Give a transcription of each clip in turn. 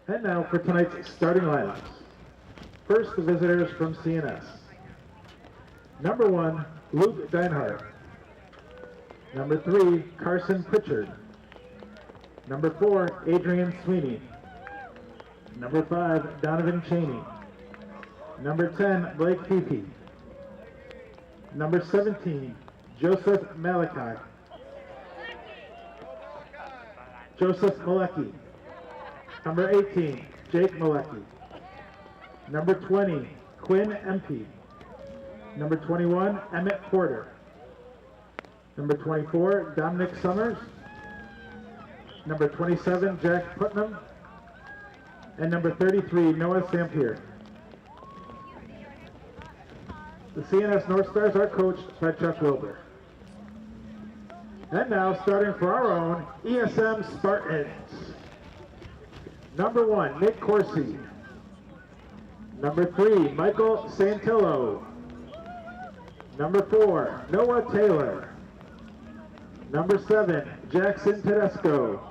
And now for tonight's starting lineups. First, the visitors from CNS. Number 1, Luke Deinhardt. Number 3, Carson Pritchard. Number 4, Adrian Sweeney. Number 5, Donovan Cheney. Number 10, Blake Feefy. Number 17, Joseph Malachi. Joseph Malecki. Number 18, Jake Malecki. Number 20, Quinn Empey. Number 21, Emmett Porter. Number 24, Dominic Summers. Number 27, Jack Putnam. And number 33, Noah Sampier. The CNS North Stars are coached by Chuck Wilbur. And now, starting for our own ESM Spartans. Number 1, Nick Corsi. Number 3, Michael Santillo. Number 4, Noah Taylor. Number 7, Jackson Tedesco.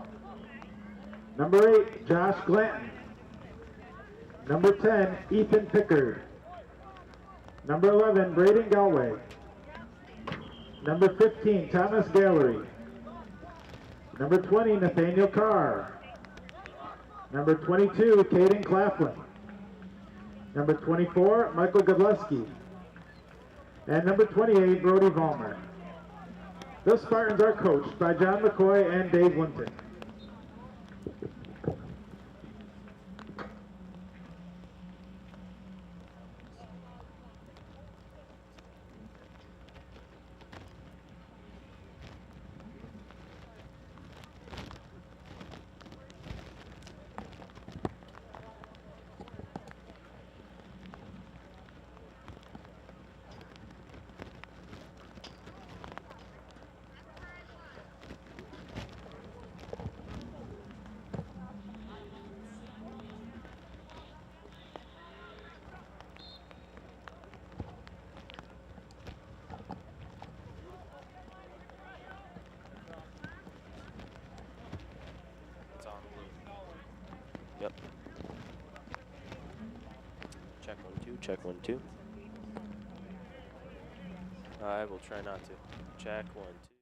Number 8, Josh Glanton. Number 10, Ethan Pickard. Number 11, Braden Galway. Number 15, Thomas Gallery. Number 20, Nathaniel Carr. Number 22, Caden Claflin. Number 24, Michael Godleski. And number 28, Brody Vollmer. The Spartans are coached by John McCoy and Dave Linton. Yep. Check 1 2. Check 1 2. I will try not to. Check 1 2.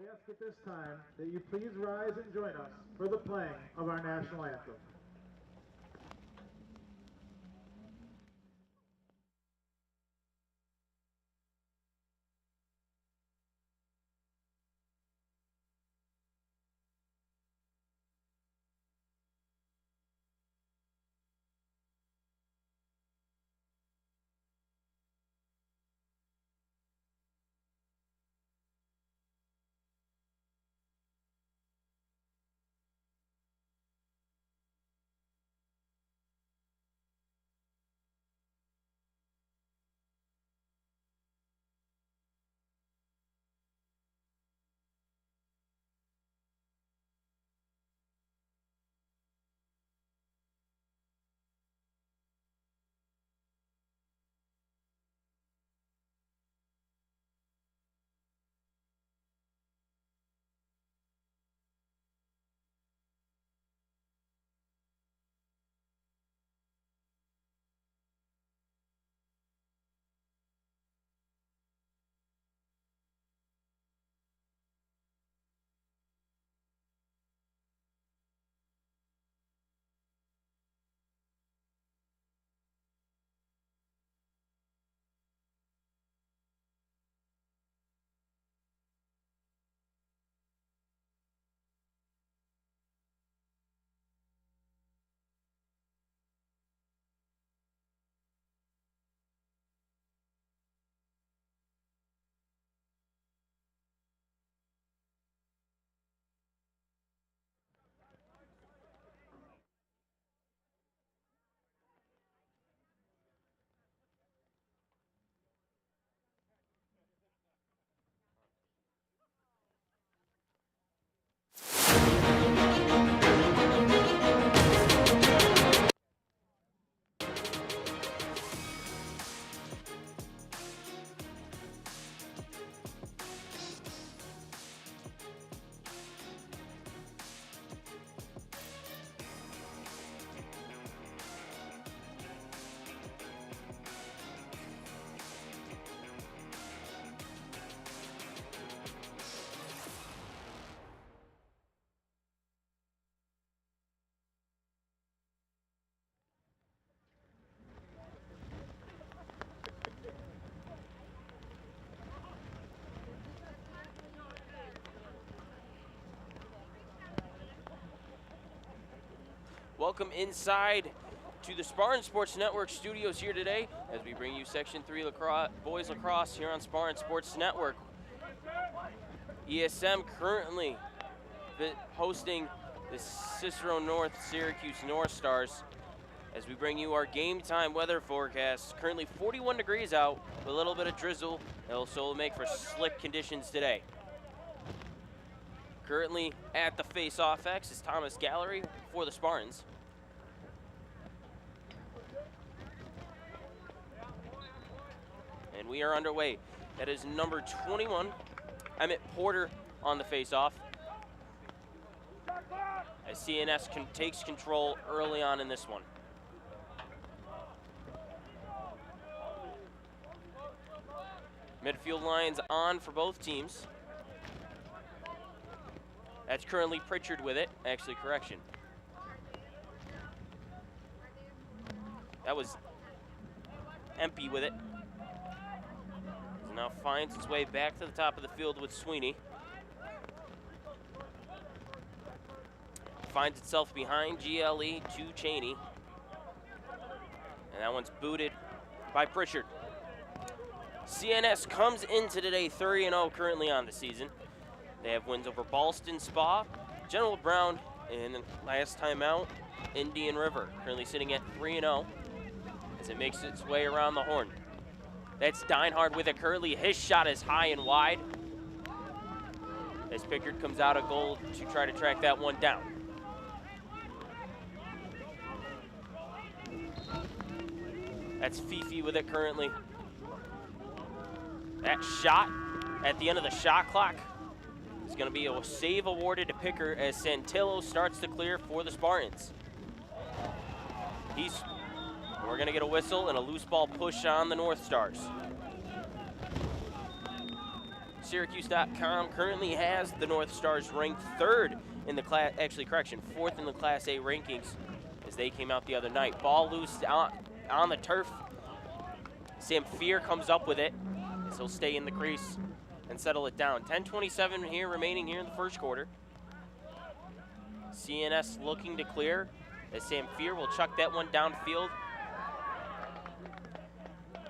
We ask at this time that you please rise and join us for the playing of our national anthem. Welcome inside to the Spartan Sports Network studios here today as we bring you Section 3 boys lacrosse here on Spartan Sports Network. ESM currently hosting the Cicero-North Syracuse North Stars as we bring you our game time weather forecast. Currently 41 degrees out with a little bit of drizzle. It'll also make for slick conditions today. Currently at the face-off X is Thomas Gallery for the Spartans. And we are underway. That is number 21, Emmett Porter on the face-off. As CNS takes control early on in this one. Midfield lines on for both teams. That's currently Pritchard with it. Actually, correction. That was Empey with it. It now finds its way back to the top of the field with Sweeney. Finds itself behind GLE to Cheney. And that one's booted by Pritchard. CNS comes into today 3-0 currently on the season. They have wins over Ballston Spa, General Brown, and last time out, Indian River. Currently sitting at 3-0 as it makes its way around the horn. That's Deinhard with it currently. His shot is high and wide as Pickard comes out of goal to try to track that one down. That's Fifi with it currently. That shot at the end of the shot clock is going to be a save awarded to Picker as Santillo starts to clear for the Spartans. We're going to get a whistle and a loose ball push on the North Stars. Syracuse.com currently has the North Stars ranked third in the class, actually correction, fourth in the Class A rankings as they came out the other night. Ball loose on the turf. Sam Fear comes up with it. So he'll stay in the crease and settle it down. 10:27 here remaining here in the first quarter. CNS looking to clear as Sam Fear will chuck that one downfield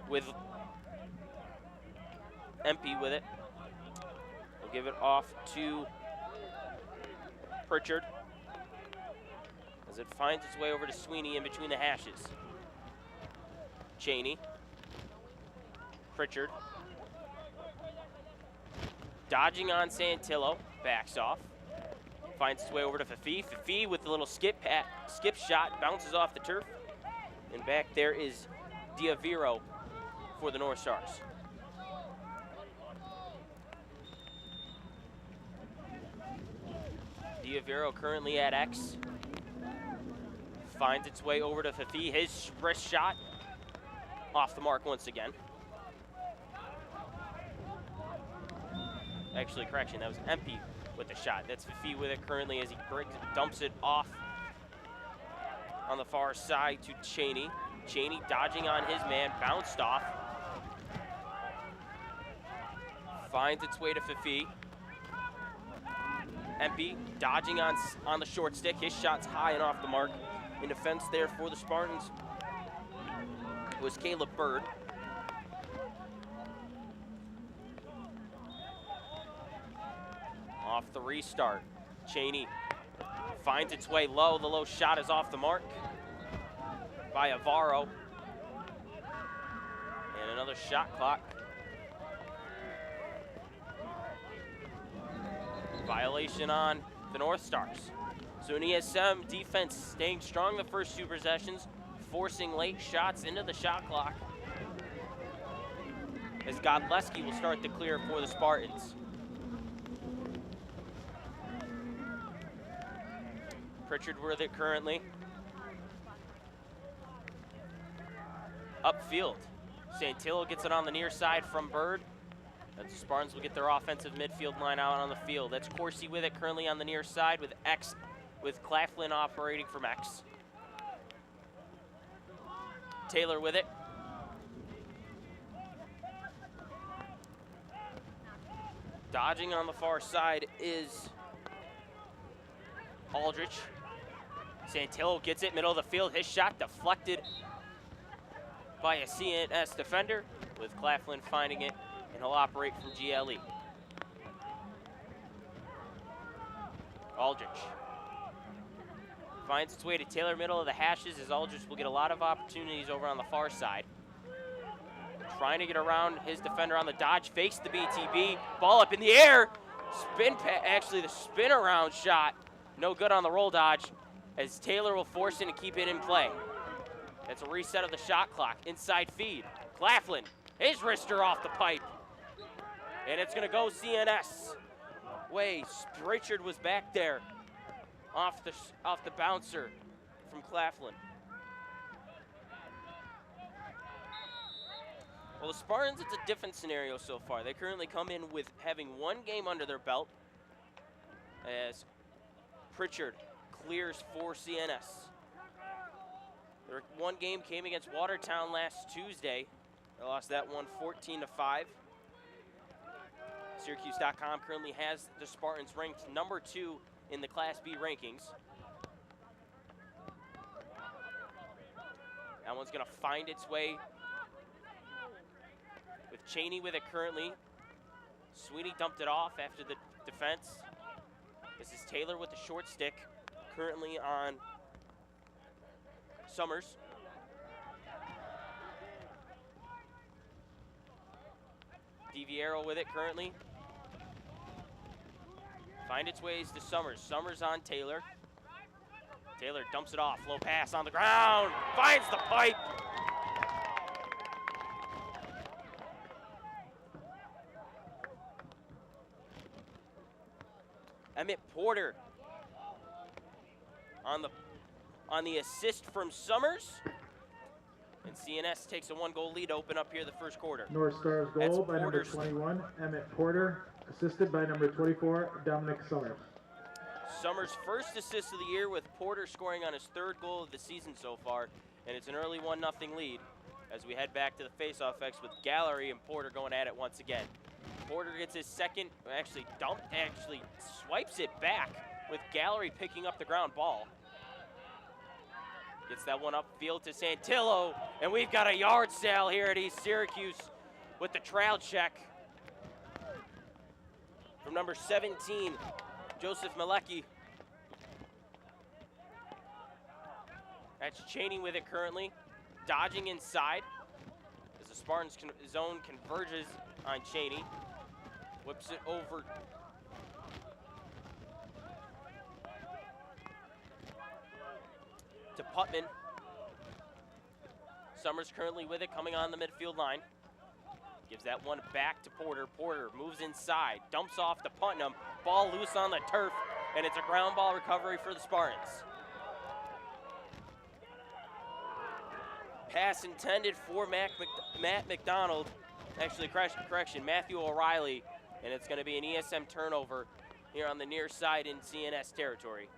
with Empey with it. We'll give it off to Pritchard as it finds its way over to Sweeney in between the hashes. Cheney, Pritchard. Dodging on Santillo, backs off. Finds its way over to Fifi. Fifi with a little skip shot, bounces off the turf. And back there is Diaviro for the North Stars. Diaviro currently at X. Finds its way over to Fifi. His wrist shot off the mark once again. Actually, correction, that was Empey with the shot. That's Fifi with it currently as he dumps it off on the far side to Cheney. Cheney dodging on his man, bounced off. Finds its way to Fifi. Empey dodging on the short stick. His shot's high and off the mark. In defense there for the Spartans was Caleb Bird. Off the restart, Cheney finds its way low. The low shot is off the mark by Avaro. And another shot clock. Violation on the North Stars. So an ESM defense staying strong the first two possessions, forcing late shots into the shot clock. As Godleski will start to clear for the Spartans. Pritchard with it currently. Upfield. Santillo gets it on the near side from Bird. And the Spartans will get their offensive midfield line out on the field. That's Corsi with it currently on the near side with X, with Claflin operating from X. Taylor with it. Dodging on the far side is Aldrich. Santillo gets it, middle of the field. His shot deflected by a CNS defender, with Claflin finding it, and he'll operate from GLE. Aldrich finds its way to Taylor, middle of the hashes, as Aldrich will get a lot of opportunities over on the far side. Trying to get around his defender on the dodge, fakes the BTB, ball up in the air. The spin around shot, no good on the roll dodge, as Taylor will force it and keep it in play. That's a reset of the shot clock. Inside feed. Claflin, his wrister off the pipe. And it's going to go CNS. Richard was back there off the bouncer from Claflin. Well, the Spartans, it's a different scenario so far. They currently come in with having one game under their belt, as Pritchard clears for CNS. Their one game came against Watertown last Tuesday. They lost that one 14-5. Syracuse.com currently has the Spartans ranked number 2 in the Class B rankings. That one's going to find its way with Cheney with it currently. Sweeney dumped it off after the defense. This is Taylor with the short stick, currently on Summers. DiViero with it currently. Find its ways to Summers. Summers on Taylor. Taylor dumps it off. Low pass on the ground. Finds the pipe. Emmett Porter on the assist from Summers. And CNS takes a 1-goal lead to open up here the first quarter. North Stars goal That's by number 21, Emmett Porter, assisted by number 24, Dominic Summers. Summers' first assist of the year, with Porter scoring on his 3rd goal of the season so far. And it's an early 1-0 lead as we head back to the face-off X with Gallery and Porter going at it once again. Porter gets his second, actually swipes it back with Gallery picking up the ground ball. Gets that one upfield to Santillo, and we've got a yard sale here at East Syracuse with the trail check from number 17, Joseph Malecki. That's Cheney with it currently, dodging inside as the Spartans zone converges on Cheney. Whips it over to Putman. Summers currently with it, coming on the midfield line. Gives that one back to Porter. Porter moves inside, dumps off to Putnam. Ball loose on the turf, and it's a ground ball recovery for the Spartans. Pass intended for Matt McDonald. Actually, correction, Matthew O'Reilly. And it's going to be an ESM turnover here on the near side in CNS territory.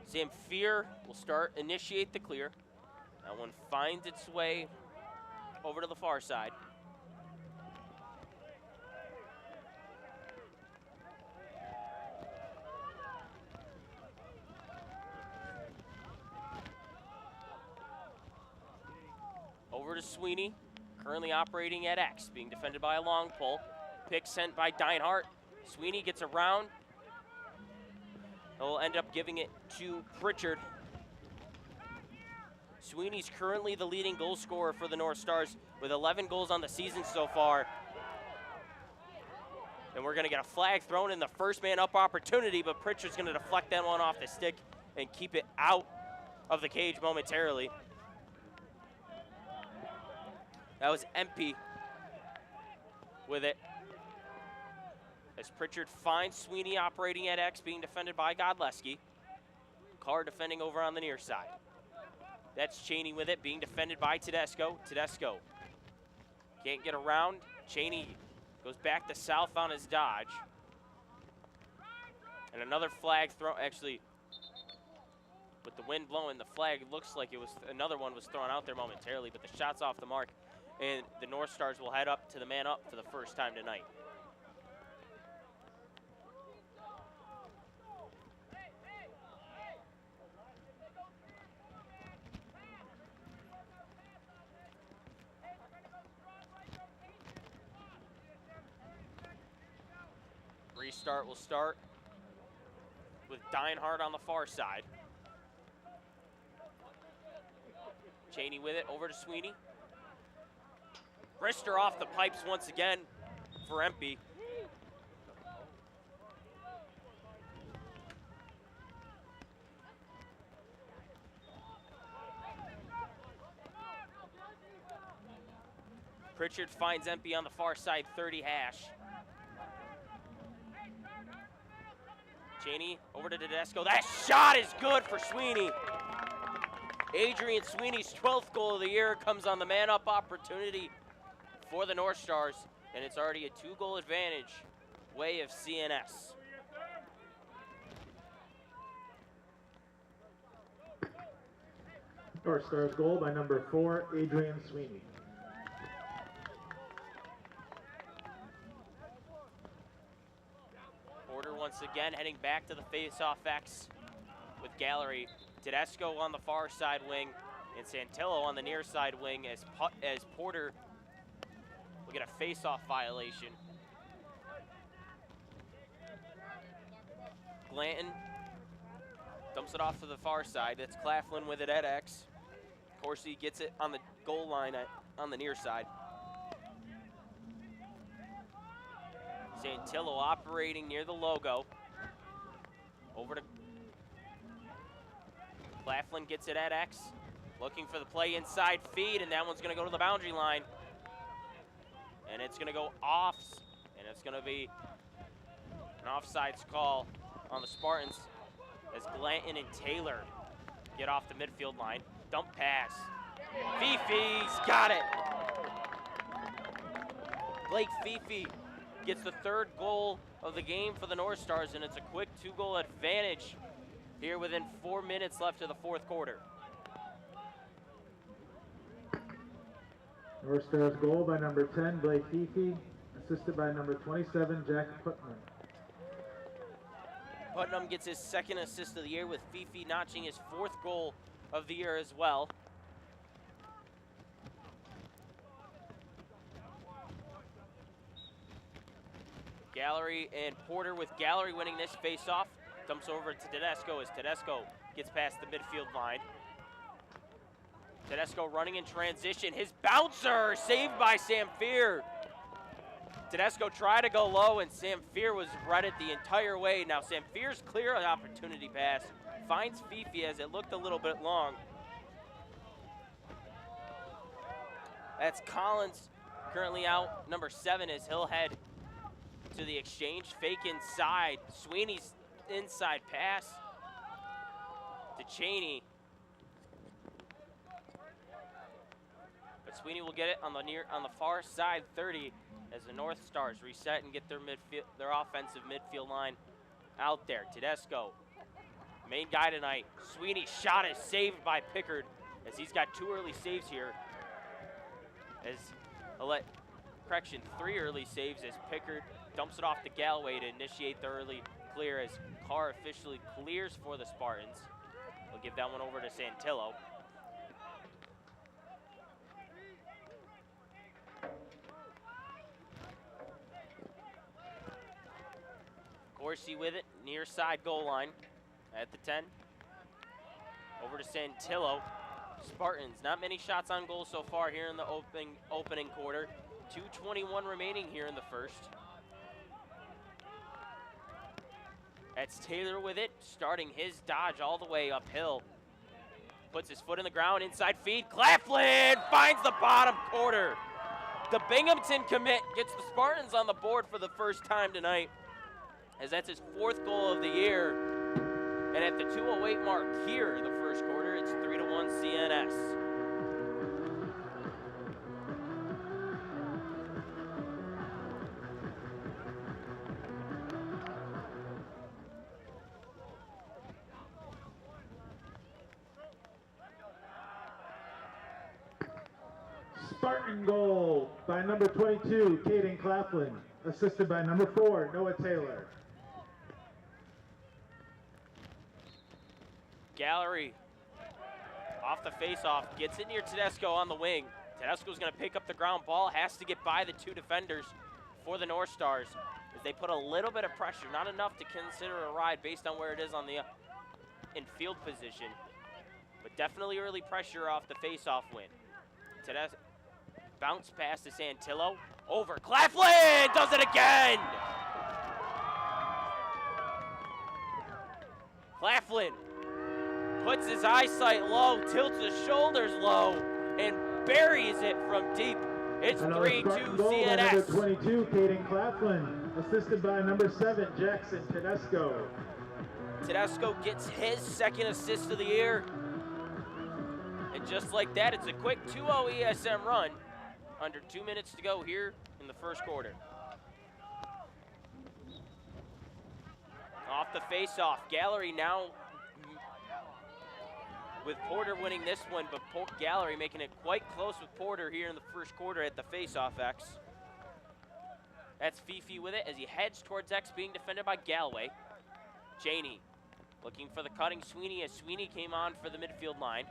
Sam Fear will initiate the clear. That one finds its way over to the far side. Over to Sweeney, currently operating at X, being defended by a long pull. Pick sent by Deinhardt. Sweeney gets around. He'll end up giving it to Pritchard. Sweeney's currently the leading goal scorer for the North Stars with 11 goals on the season so far. And we're going to get a flag thrown in the first man up opportunity, but Pritchard's going to deflect that one off the stick and keep it out of the cage momentarily. That was Empey with it. As Pritchard finds Sweeney operating at X, being defended by Godleski. Carr defending over on the near side. That's Cheney with it, being defended by Tedesco. Tedesco can't get around. Cheney goes back to south on his dodge. And another flag thrown, actually, with the wind blowing, the flag looks like another one was thrown out there momentarily, but the shot's off the mark. and the North Stars will head up to the man up for the first time tonight. Restart will start with Dinehart on the far side. Cheney with it, over to Sweeney. Brister off the pipes once again for Empey. Pritchard finds Empey on the far side, 30 hash. Cheney over to Tedesco. That shot is good for Sweeney. Adrian Sweeney's 12th goal of the year comes on the man-up opportunity for the North Stars, and it's already a 2-goal advantage way of CNS. North Stars goal by number 4, Adrian Sweeney. Porter once again heading back to the face-off X with Gallery. Tedesco on the far side wing and Santillo on the near side wing as Porter will get a face-off violation. Glanton dumps it off to the far side. That's Claflin with it at X. Corsi gets it on the goal line on the near side. Santillo operating near the logo. Over to Claflin, gets it at X. Looking for the play inside feed, and that one's going to go to the boundary line. And it's going to go off, and it's going to be an offsides call on the Spartans as Glanton and Taylor get off the midfield line. Dump pass. Fifi's got it. Blake Fifi gets the 3rd goal of the game for the North Stars, and it's a quick 2-goal advantage here within 4 minutes left of the 4th quarter. North Stars goal by number 10, Blake Fifi, assisted by number 27, Jack Putnam. Putnam gets his 2nd assist of the year, with Fifi notching his 4th goal of the year as well. Gallery and Porter, with Gallery winning this face-off. Dumps over to Tedesco as Tedesco gets past the midfield line. Tedesco running in transition. His bouncer saved by Samfier. Tedesco tried to go low, and Samfier was read it the entire way. Now Samfier's clear an opportunity pass. Finds Fifi as it looked a little bit long. That's Collins currently out. Number 7 is he'll head to the exchange. Fake inside. Sweeney's inside pass to Cheney. But Sweeney will get it on the far side 30 as the North Stars reset and get their offensive midfield line out there. Tedesco, main guy tonight. Sweeney's shot is saved by Pickard as he's got 2 early saves here. Correction, 3 early saves as Pickard dumps it off to Galloway to initiate the early clear as Carr officially clears for the Spartans. We'll give that one over to Santillo. Corsi with it, near side goal line at the 10. Over to Santillo. Spartans, not many shots on goal so far here in the opening quarter. 2:21 remaining here in the first. That's Taylor with it, starting his dodge all the way uphill. Puts his foot in the ground, inside feed. Claflin finds the bottom quarter. The Binghamton commit gets the Spartans on the board for the first time tonight, as that's his 4th goal of the year. And at the 2:08 mark here in the first quarter, it's 3-1 CNS. Spartan goal by number 22, Caden Claflin, assisted by number 4, Noah Taylor. Gallery off the faceoff, gets it near Tedesco on the wing. Tedesco's going to pick up the ground ball, has to get by the 2 defenders for the North Stars as they put a little bit of pressure, not enough to consider a ride based on where it is on the in field position, but definitely early pressure off the faceoff win. Tedesco bounce pass to Santillo, over Claflin, does it again! Claflin puts his eyesight low, tilts his shoulders low, and buries it from deep. It's 3-2 CNS. Number 22, Caden Claflin, assisted by number 7, Jackson Tedesco. Tedesco gets his second assist of the year. And just like that, it's a quick 2-0 ESM run. Under 2 minutes to go here in the first quarter. Off the face-off, Gallery now with Porter winning this one, but Gallery making it quite close with Porter here in the first quarter at the face-off X. That's Fifi with it as he heads towards X, being defended by Galloway. Cheney looking for the cutting Sweeney as Sweeney came on for the midfield line.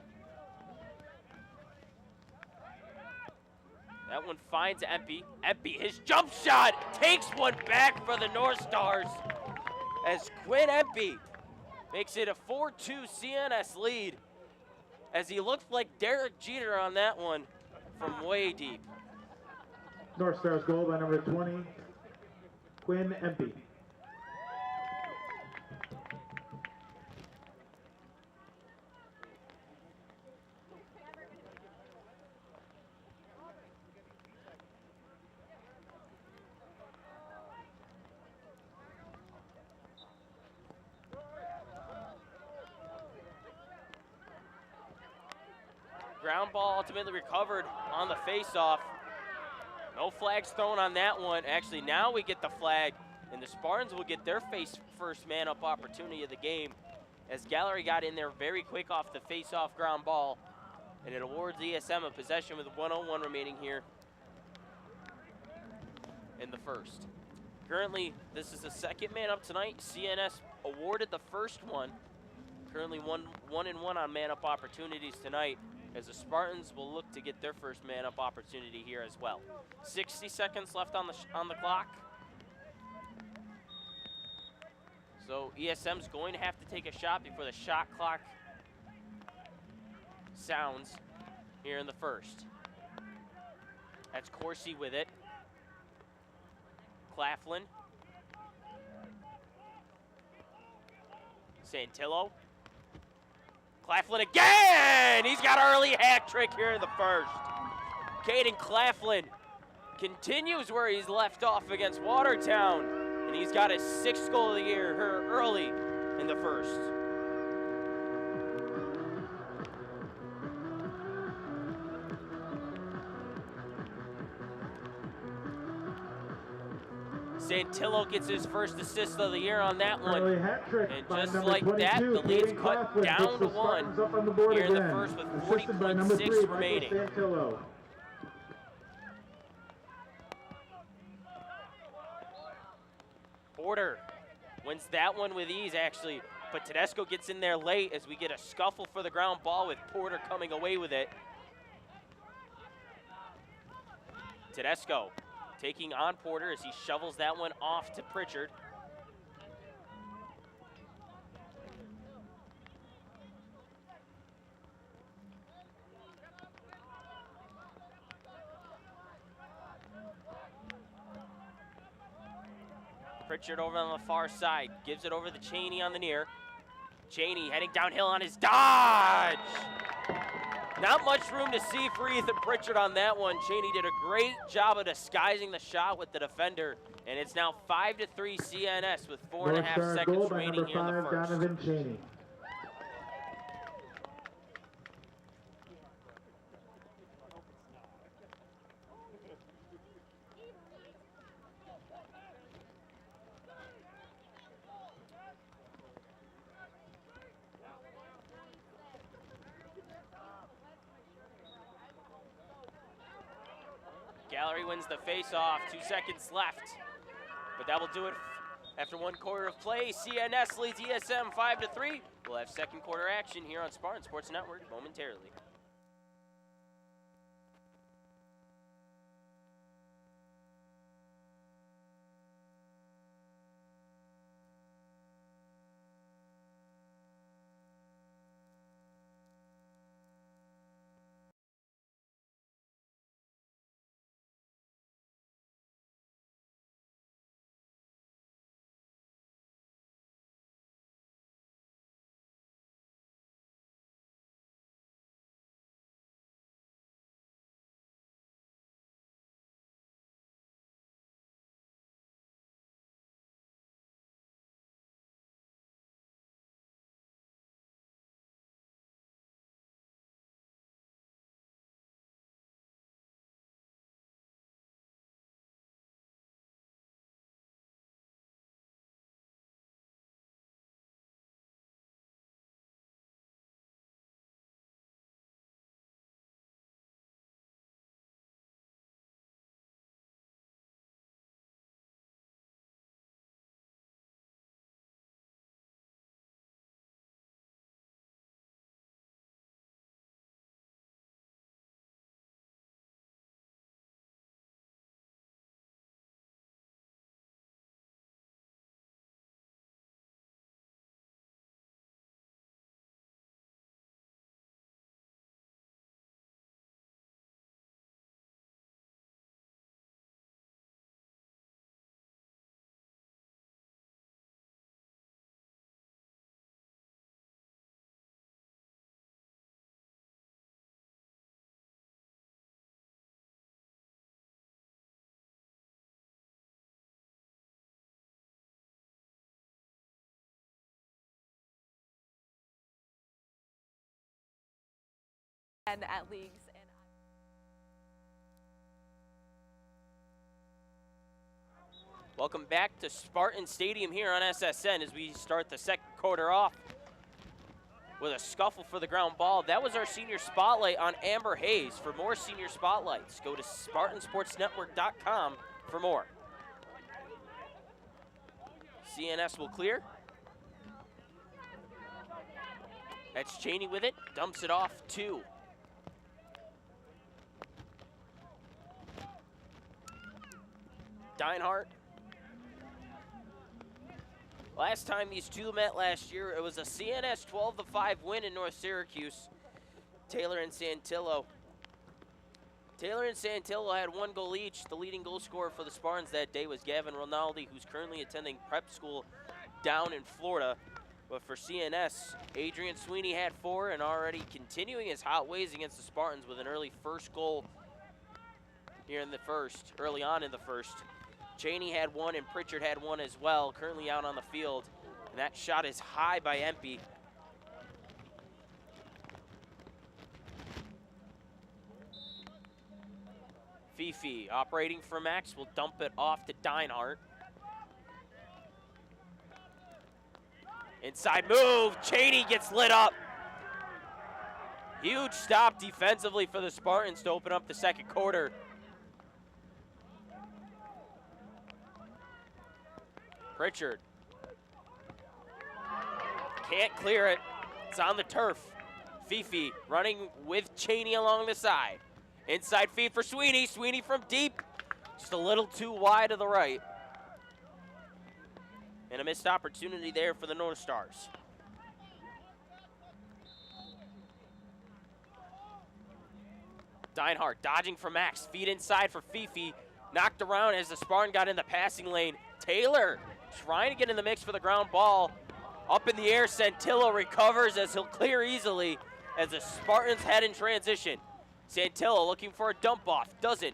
That one finds Empey. Empey, his jump shot takes one back for the North Stars as Quinn Empey makes it a 4-2 CNS lead as he looked like Derek Jeter on that one from way deep. North Stars goal by number 20, Quinn Empey. Ground ball ultimately recovered on the face-off. No flags thrown on that one. Actually, now we get the flag, and the Spartans will get their first man-up opportunity of the game as Gallery got in there very quick off the face-off ground ball, and it awards ESM a possession with 1:01 remaining here in the first. Currently, this is the second man-up tonight. CNS awarded the first one. Currently 1-1 on man-up opportunities tonight, as the Spartans will look to get their first man-up opportunity here as well. 60 seconds left on the clock. So ESM's going to have to take a shot before the shot clock sounds here in the first. That's Corsi with it. Claflin. Santillo. Claflin again! He's got an early hat trick here in the first. Caden Claflin continues where he's left off against Watertown, and he's got his 6th goal of the year here early in the first. Santillo gets his first assist of the year on that one. And just like that, the lead's cut down to 1 here in the first with 40.6 remaining. Porter wins that one with ease, actually, but Tedesco gets in there late as we get a scuffle for the ground ball with Porter coming away with it. Tedesco taking on Porter as he shovels that one off to Pritchard. Pritchard over on the far side, gives it over to Cheney on the near. Cheney heading downhill on his dodge. Not much room to see for Ethan Pritchard on that one. Cheney did a great job of disguising the shot with the defender, and it's now 5-3 CNS with 4.5 seconds remaining here in the first. Donovan Cheney. Gallery wins the face-off, 2 seconds left. But that will do it after 1 quarter of play. CNS leads ESM 5-3. We'll have second quarter action here on Spartan Sports Network momentarily. And at leagues. Welcome back to Spartan Stadium here on SSN as we start the second quarter off with a scuffle for the ground ball. That was our senior spotlight on Amber Hayes. For more senior spotlights, go to SpartanSportsNetwork.com for more. CNS will clear. That's Cheney with it, dumps it off 2. Deinhardt. Last time these two met last year, it was a CNS 12-5 win in North Syracuse. Taylor and Santillo. Taylor and Santillo had 1 goal each. The leading goal scorer for the Spartans that day was Gavin Rinaldi, who's currently attending prep school down in Florida. But for CNS, Adrian Sweeney had 4 and already continuing his hot ways against the Spartans with an early first goal here in the first, early on in the first. Cheney had 1 and Pritchard had 1 as well, currently out on the field. And that shot is high by Empey. Fifi operating for Max will dump it off to Deinhardt. Inside move, Cheney gets lit up. Huge stop defensively for the Spartans to open up the second quarter. Pritchard can't clear it. It's on the turf. Fifi running with Cheney along the side. Inside feed for Sweeney. Sweeney from deep. Just a little too wide to the right. And a missed opportunity there for the North Stars. Deinhardt dodging for Max. Feed inside for Fifi. Knocked around as the Spartan got in the passing lane. Taylor trying to get in the mix for the ground ball. Up in the air, Santillo recovers as he'll clear easily as the Spartans head in transition. Santillo looking for a dump off, doesn't.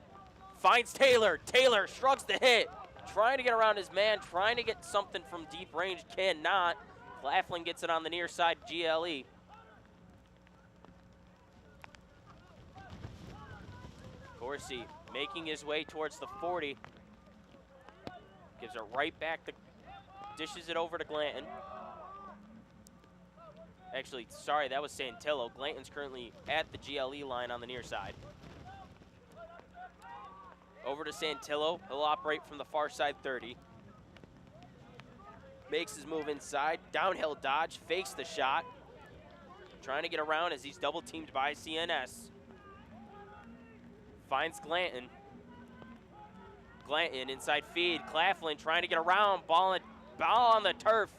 Finds Taylor. Taylor shrugs the hit. Trying to get around his man, trying to get something from deep range, cannot. Claflin gets it on the near side, GLE. Corsi making his way towards the 40. Gives it right back, dishes it over to Glanton. Actually, sorry, that was Santillo. Glanton's currently at the GLE line on the near side. Over to Santillo. He'll operate from the far side 30. Makes his move inside. Downhill dodge. Fakes the shot. Trying to get around as he's double teamed by CNS. Finds Glanton. Glanton inside feed. Claflin trying to get around. Ball on the turf.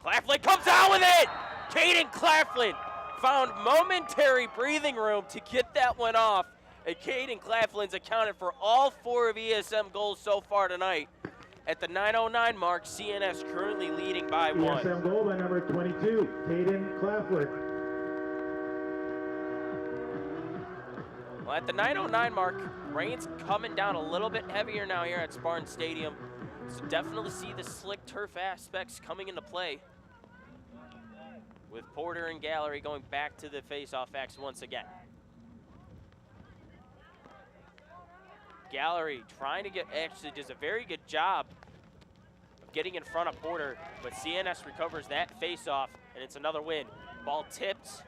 Claflin comes out with it! Caden Claflin found momentary breathing room to get that one off. And Caden Claflin's accounted for all 4 of ESM goals so far tonight. At the 9:09 mark, CNS currently leading by 1. ESM goal by number 22, Caden Claflin. Well, at the 9:09 mark, rain's coming down a little bit heavier now here at Spartan Stadium. So definitely see the slick turf aspects coming into play. With Porter and Gallery going back to the face-off X once again. Gallery trying to actually does a very good job of getting in front of Porter, but CNS recovers that face-off, and it's another win. Ball tipped.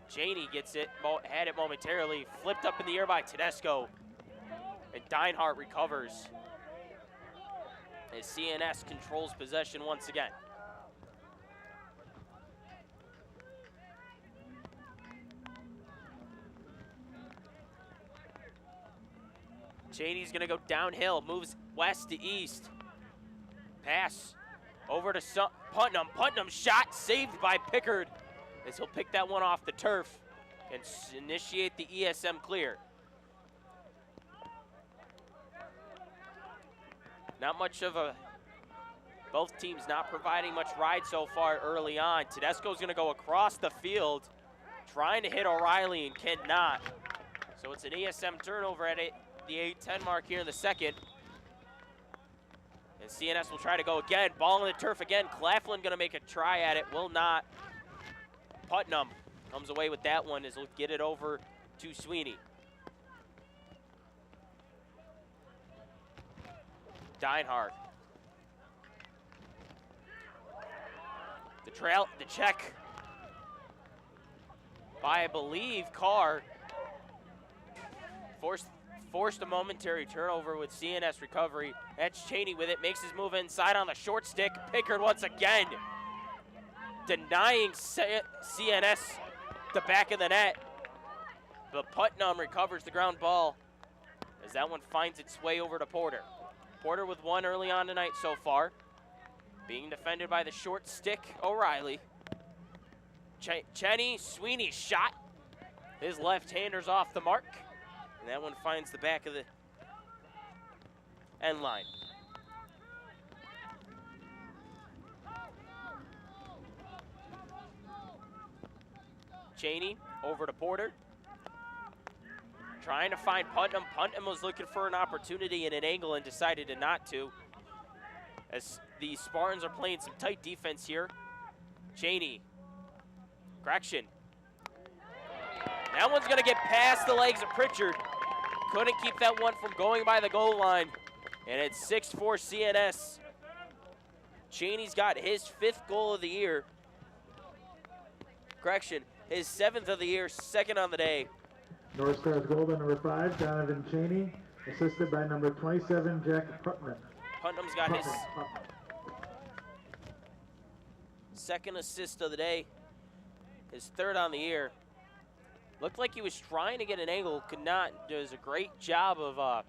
Janey gets it, had it momentarily, flipped up in the air by Tedesco, and Deinhardt recovers as CNS controls possession once again. Janey's gonna go downhill, moves west to east. Pass over to Putnam. Putnam shot saved by Pickard as he'll pick that one off the turf and initiate the ESM clear. Not much of a, both teams not providing much ride so far early on. Tedesco's gonna go across the field, trying to hit O'Reilly and cannot. So it's an ESM turnover at the 8:10 mark here in the second. And CNS will try to go again. Ball on the turf again. Claflin gonna make a try at it, will not. Putnam comes away with that one as he'll get it over to Sweeney. Deinhardt. The check by, I believe, Carr. Forced a momentary turnover with CNS recovery. That's Cheney with it, makes his move inside on the short stick. Pickard once again denying CNS the back of the net. But Putnam recovers the ground ball as that one finds its way over to Porter. Porter with one early on tonight so far. Being defended by the short stick, O'Reilly. Cheney, Sweeney shot. His left-hander's off the mark. And that one finds the back of the end line. Cheney over to Porter. Trying to find Putnam. Putnam was looking for an opportunity in an angle and decided to not to. As the Spartans are playing some tight defense here. Cheney. Correction. That one's going to get past the legs of Pritchard. Couldn't keep that one from going by the goal line. And it's 6-4 CNS. Cheney's got his 5th goal of the year. Correction, his 7th of the year, 2nd on the day. North Stars goal by number 5, Donovan Cheney, assisted by number 27, Jack Putnam. Putnam's got his 2nd assist of the day, his 3rd on the year. Looked like he was trying to get an angle, could not. Does a great job of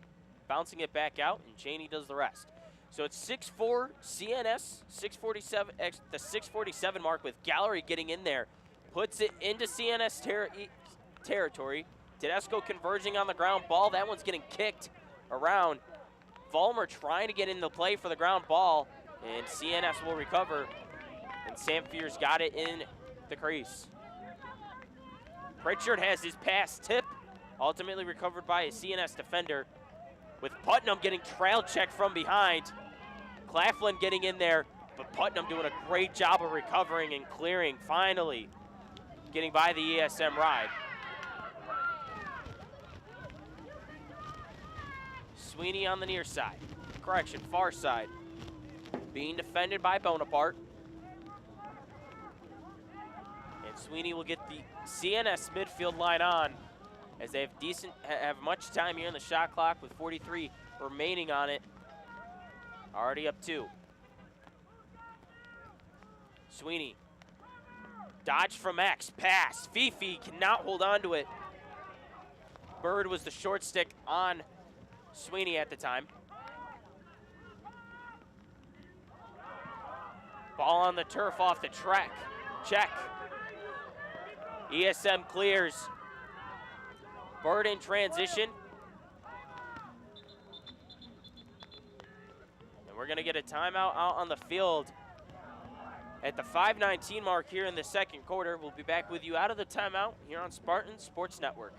bouncing it back out, and Cheney does the rest. So it's 6-4 CNS, 647 at the 647 mark with Gallery getting in there. Puts it into CNS territory. Tedesco converging on the ground ball. That one's getting kicked around. Vollmer trying to get in the play for the ground ball, and CNS will recover. And Samfier's got it in the crease. Pritchard has his pass tip, ultimately recovered by a CNS defender, with Putnam getting trail checked from behind. Claflin getting in there, but Putnam doing a great job of recovering and clearing, finally getting by the ESM ride. Sweeney on the near side. Correction, far side. Being defended by Bonaparte. And Sweeney will get the CNS midfield line on. as they have much time here in the shot clock with 43 remaining on it. Already up 2. Sweeney. Dodge from X. Pass. Fifi cannot hold on to it. Bird was the short stick on Sweeney at the time. Ball on the turf off the track. Check. ESM clears. Bird in transition. And we're going to get a timeout out on the field at the 5:19 mark here in the second quarter. We'll be back with you out of the timeout here on Spartan Sports Network.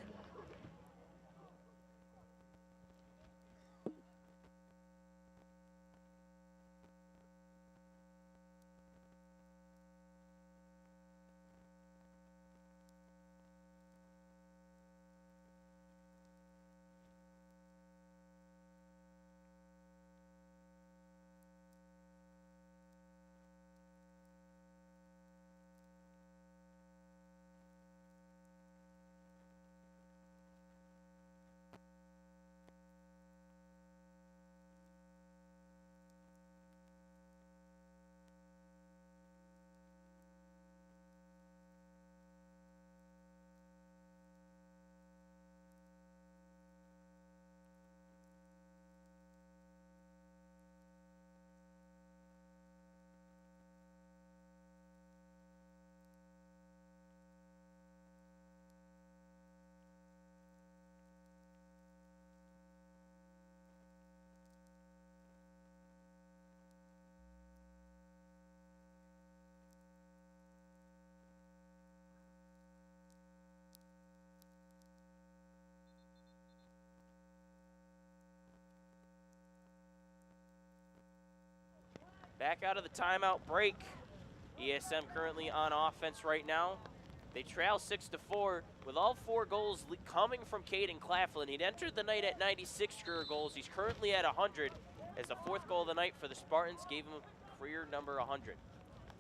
Back out of the timeout break. ESM currently on offense right now. They trail 6-4 with all 4 goals coming from Caden Claflin. He'd entered the night at 96 career goals. He's currently at 100 as the 4th goal of the night for the Spartans gave him career number 100.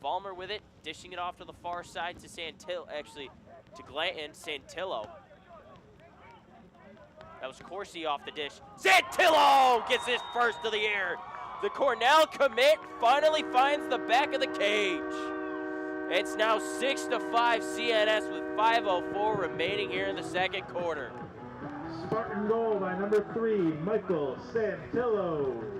Vollmer with it, dishing it off to the far side to to Glanton. Santillo. That was Corsi off the dish. Santillo gets his first of the year. The Cornell commit finally finds the back of the cage. It's now 6-5 CNS with 5:04 remaining here in the second quarter. Spartan goal by number 3, Michael Santillo.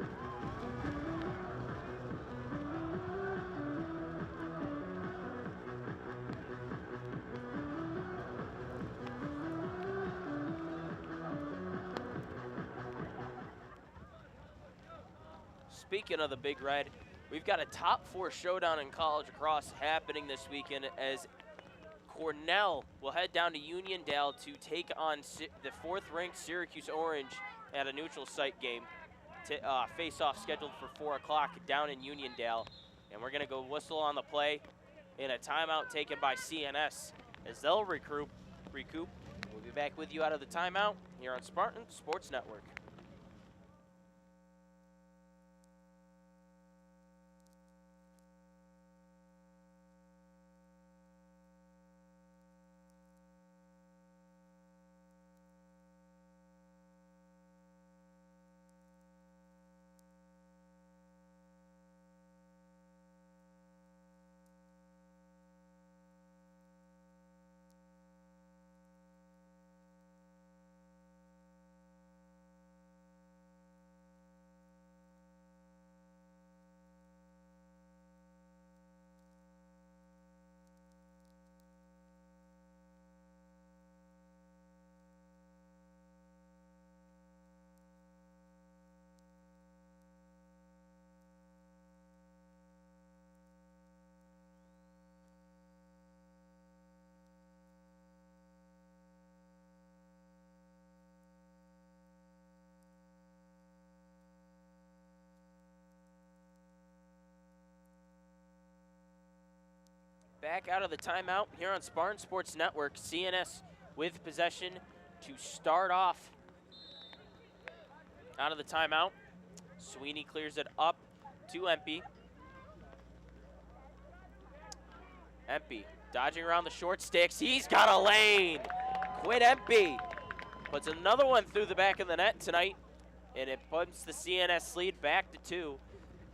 Speaking of the Big Red, we've got a top 4 showdown in college lacrosse happening this weekend as Cornell will head down to Uniondale to take on the 4th-ranked Syracuse Orange at a neutral site game. Face-off scheduled for 4 o'clock down in Uniondale. And we're going to go whistle on the play in a timeout taken by CNS as they'll recoup. We'll be back with you out of the timeout here on Spartan Sports Network. Back out of the timeout here on Spartan Sports Network. CNS with possession to start off out of the timeout. Sweeney clears it up to Empey. Empey dodging around the short sticks. He's got a lane. Quinn Empey Puts another one through the back of the net tonight, and it puts the CNS lead back to 2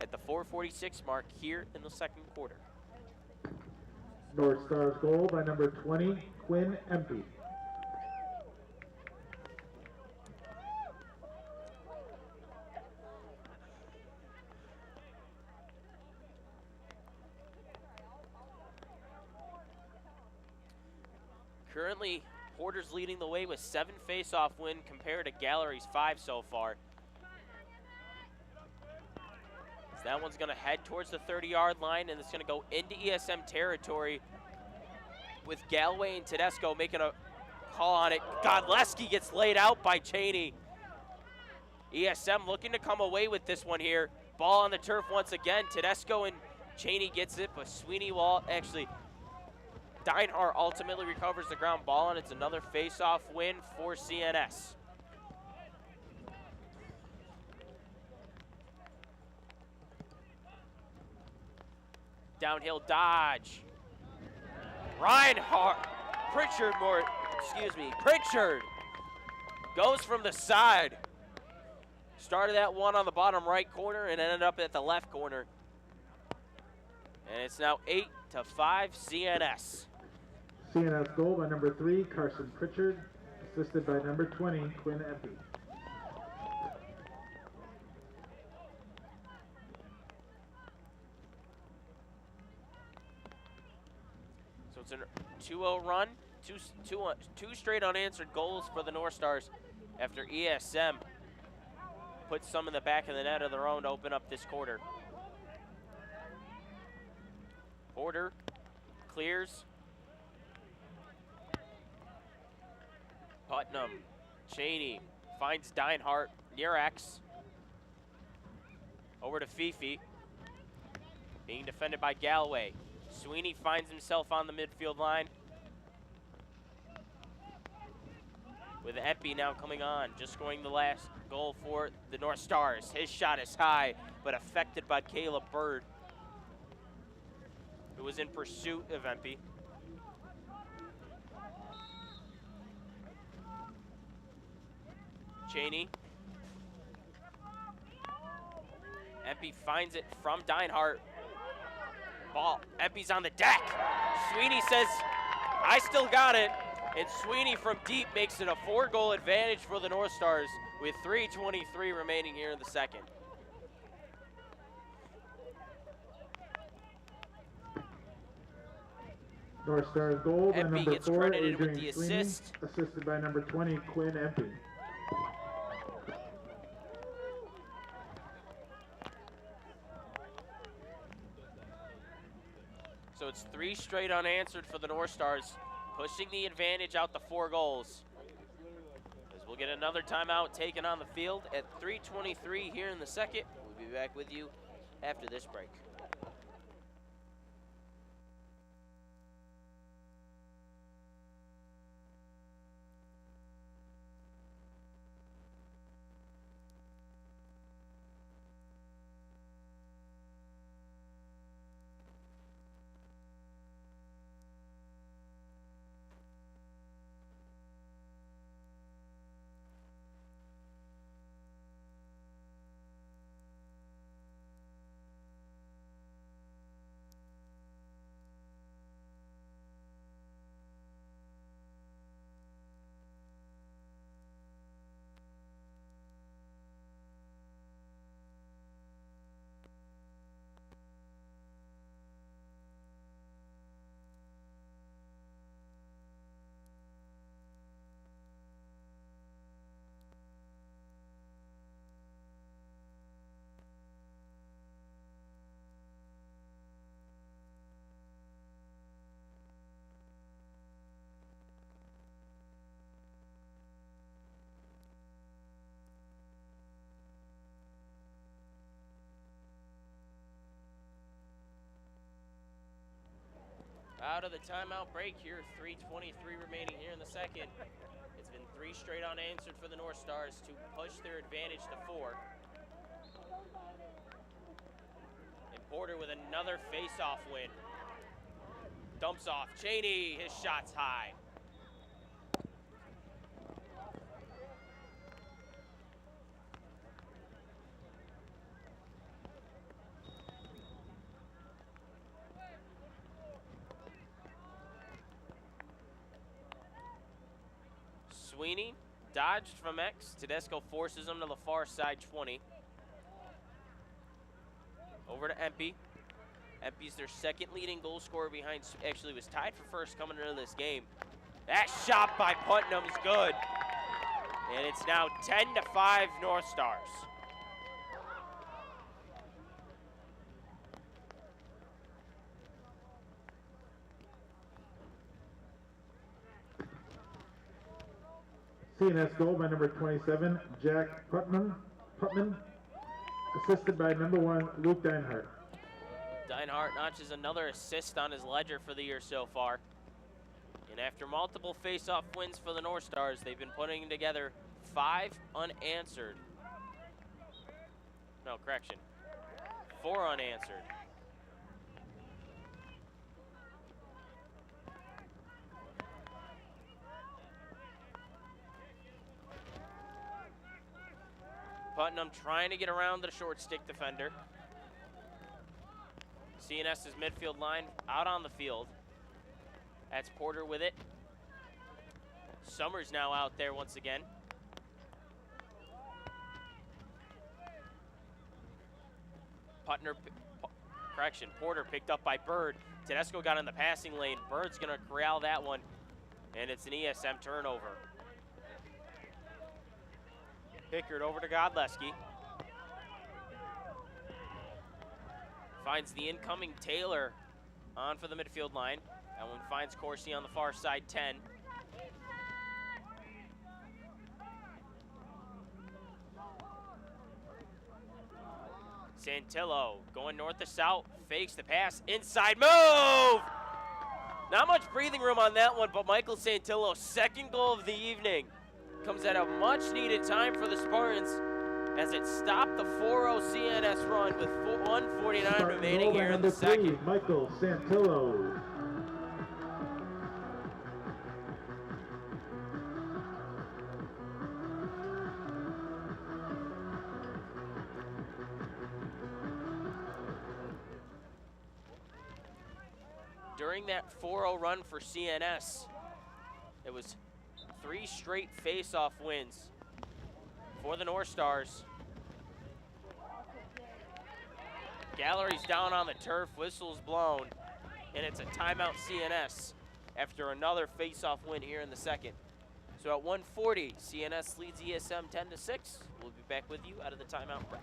at the 4:46 mark here in the second quarter. North Stars goal by number 20, Quinn Empey. Currently, Porter's leading the way with 7 face-off win compared to Gallery's 5 so far. So that one's gonna head towards the 30-yard line, and it's gonna go into ESM territory with Galway and Tedesco making a call on it. Godleski gets laid out by Cheney. ESM looking to come away with this one here. Ball on the turf once again. Tedesco and Cheney gets it, but Sweeney will actually, Deinhardt ultimately recovers the ground ball, and it's another face-off win for CNS. Downhill dodge. Pritchard goes from the side. Started that one on the bottom right corner and ended up at the left corner. And it's now 8-5 CNS. CNS goal by number 3, Carson Pritchard, assisted by number 20, Quinn Empey. So it's a 2-0 run, two straight unanswered goals for the North Stars after ESM put some in the back of the net of their own to open up this quarter. Porter clears. Putnam, Cheney finds Deinhardt near X. Over to Fifi, being defended by Galloway. Sweeney finds himself on the midfield line. With Empey now coming on, just scoring the last goal for the North Stars. His shot is high, but affected by Caleb Bird, who was in pursuit of Empey. Cheney. Empey finds it from Deinhardt. Ball, Empey's on the deck. Sweeney says, I still got it. And Sweeney from deep makes it a 4-goal advantage for the North Stars with 3:23 remaining here in the second. North Stars goal by Empey number gets 4, credited with Adrian the Sweeney, assist. assisted by number 20, Quinn Empey. So it's 3 straight unanswered for the North Stars, pushing the advantage out to 4 goals. As we'll get another timeout taken on the field at 3:23 here in the second. We'll be back with you after this break. Out of the timeout break here, 3:23 remaining here in the second. It's been 3 straight unanswered for the North Stars to push their advantage to 4. And Porter with another face-off win. Dumps off Cheney, his shot's high. Sweeney dodged from X. Tedesco forces him to the far side 20. Over to Empey. Empey's their second leading goal scorer behind, actually was tied for first coming into this game. That shot by Putnam's good. And it's now 10-5 North Stars. CNS goal by number 27, Jack Putman, assisted by number 1, Luke Deinhardt. Deinhardt notches another assist on his ledger for the year so far. And after multiple face-off wins for the North Stars, they've been putting together 5 unanswered. No, correction. 4 unanswered. Putnam trying to get around the short stick defender. CNS's midfield line out on the field. That's Porter with it. Summers now out there once again. Porter picked up by Bird. Tedesco got in the passing lane. Bird's gonna corral that one, and it's an ESM turnover. Pickard over to Godleski. Finds the incoming Taylor on for the midfield line. That one finds Corsi on the far side, 10. Santillo going north to south, fakes the pass, inside move! Not much breathing room on that one, but Michael Santillo, second goal of the evening, comes at a much-needed time for the Spartans as it stopped the 4-0 CNS run with 1:49 remaining here in the second. Michael Santillo. During that 4-0 run for CNS, it was 3 straight face-off wins for the North Stars. Gallery's down on the turf, whistle's blown, and it's a timeout CNS after another face-off win here in the second. So at 1:40, CNS leads ESM 10-6. We'll be back with you out of the timeout break.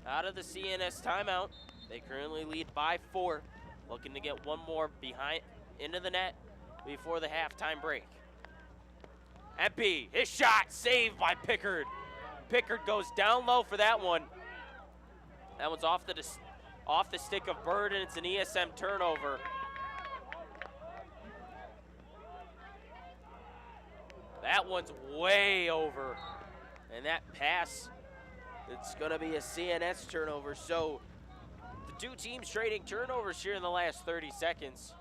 Out of the CNS timeout, they currently lead by 4, looking to get one more behind into the net before the halftime break. Empey, his shot saved by Pickard. Pickard goes down low for that one. That one's off the stick of Bird, and it's an ESM turnover. That one's way over, and that pass, it's going to be a CNS turnover. So the two teams trading turnovers here in the last 30 seconds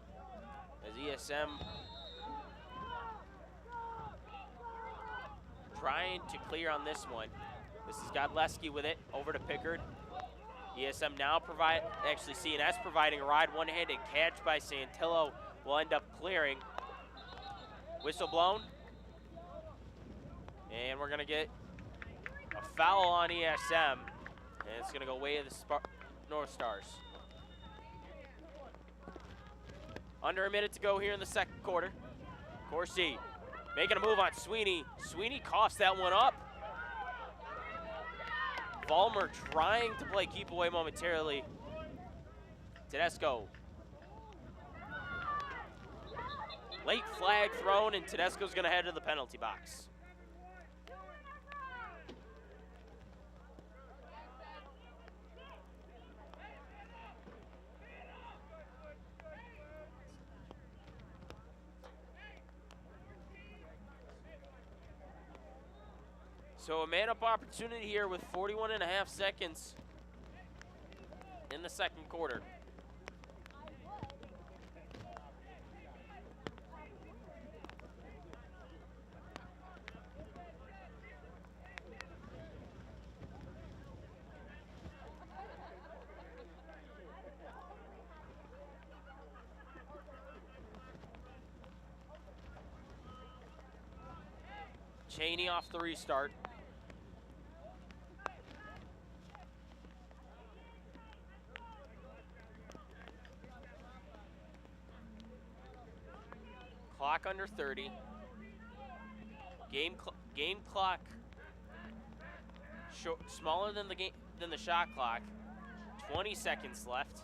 as ESM trying to clear on this one. This is Godleski with it, over to Pickard. ESM now actually CNS providing a ride, one-handed catch by Santillo will end up clearing. Whistle blown. And we're gonna get a foul on ESM. And it's gonna go way of the North Stars. Under a minute to go here in the second quarter. Corsi making a move on Sweeney. Sweeney coughs that one up. Vollmer trying to play keep away momentarily. Tedesco. Late flag thrown, and Tedesco's gonna head to the penalty box. So a man-up opportunity here with 41.5 seconds in the second quarter. Cheney off the restart. Clock under 30. Game clock smaller than the shot clock. 20 seconds left.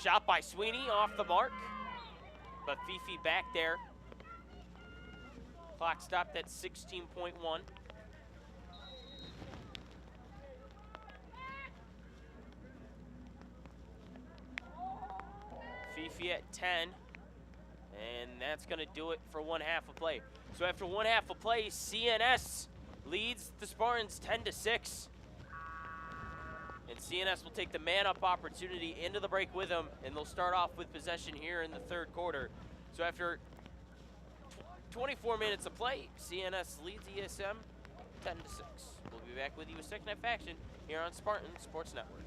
Shot by Sweeney off the mark, but Fifi back there. Clock stopped at 16.1. Fifi at 10. And that's going to do it for one half of play. So after one half of play, CNS leads the Spartans 10-6. And CNS will take the man-up opportunity into the break with them, and they'll start off with possession here in the third quarter. So after 24 minutes of play, CNS leads ESM 10-6. We'll be back with you with second half action here on Spartan Sports Network.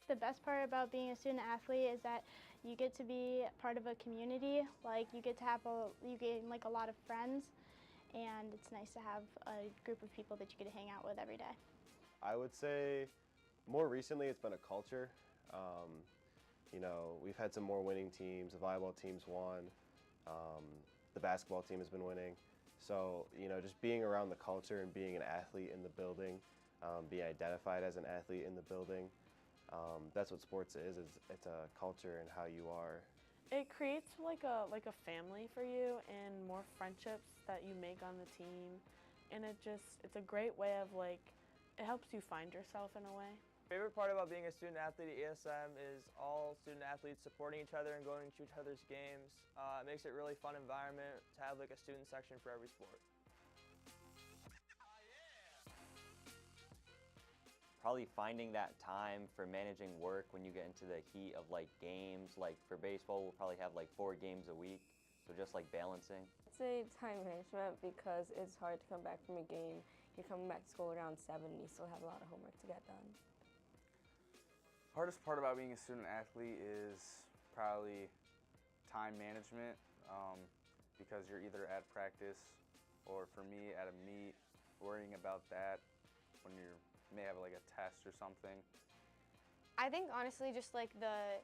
The best part about being a student athlete is that you get to be part of a community. Like you get like a lot of friends, and it's nice to have a group of people that you get to hang out with every day. I would say more recently it's been a culture. You know, we've had some more winning teams. The volleyball team's won. The basketball team has been winning. So, you know, just being around the culture and being an athlete in the building, being identified as an athlete in the building, that's what sports is. It's a culture and how you are. It creates like a family for you and more friendships that you make on the team, and it's a great way of it helps you find yourself in a way. Favorite part about being a student athlete at ESM is all student athletes supporting each other and going to each other's games. It makes it a really fun environment to have like a student section for every sport. Probably finding that time for managing work when you get into the heat of like games. Like for baseball, we'll probably have like 4 games a week, so just like balancing. I'd say time management, because it's hard to come back from a game. You're coming back to school around 7, you still have a lot of homework to get done. Hardest part about being a student athlete is probably time management, because you're either at practice or, for me, at a meet, worrying about that when you may have like a test or something. I think honestly just like the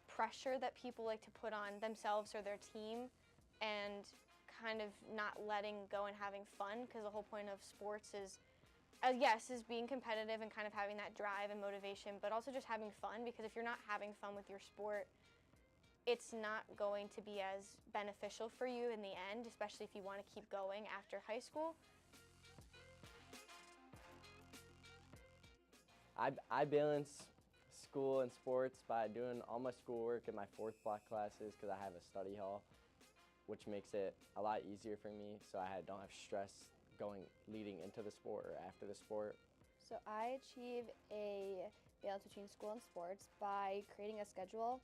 pressure that people like to put on themselves or their team, and kind of not letting go and having fun, because the whole point of sports is yes, is being competitive and kind of having that drive and motivation, but also just having fun, because if you're not having fun with your sport, it's not going to be as beneficial for you in the end, especially if you want to keep going after high school. I balance school and sports by doing all my schoolwork in my 4th block classes because I have a study hall, which makes it a lot easier for me, so I don't have stress leading into the sport or after the sport. So I achieve a balance between school and sports by creating a schedule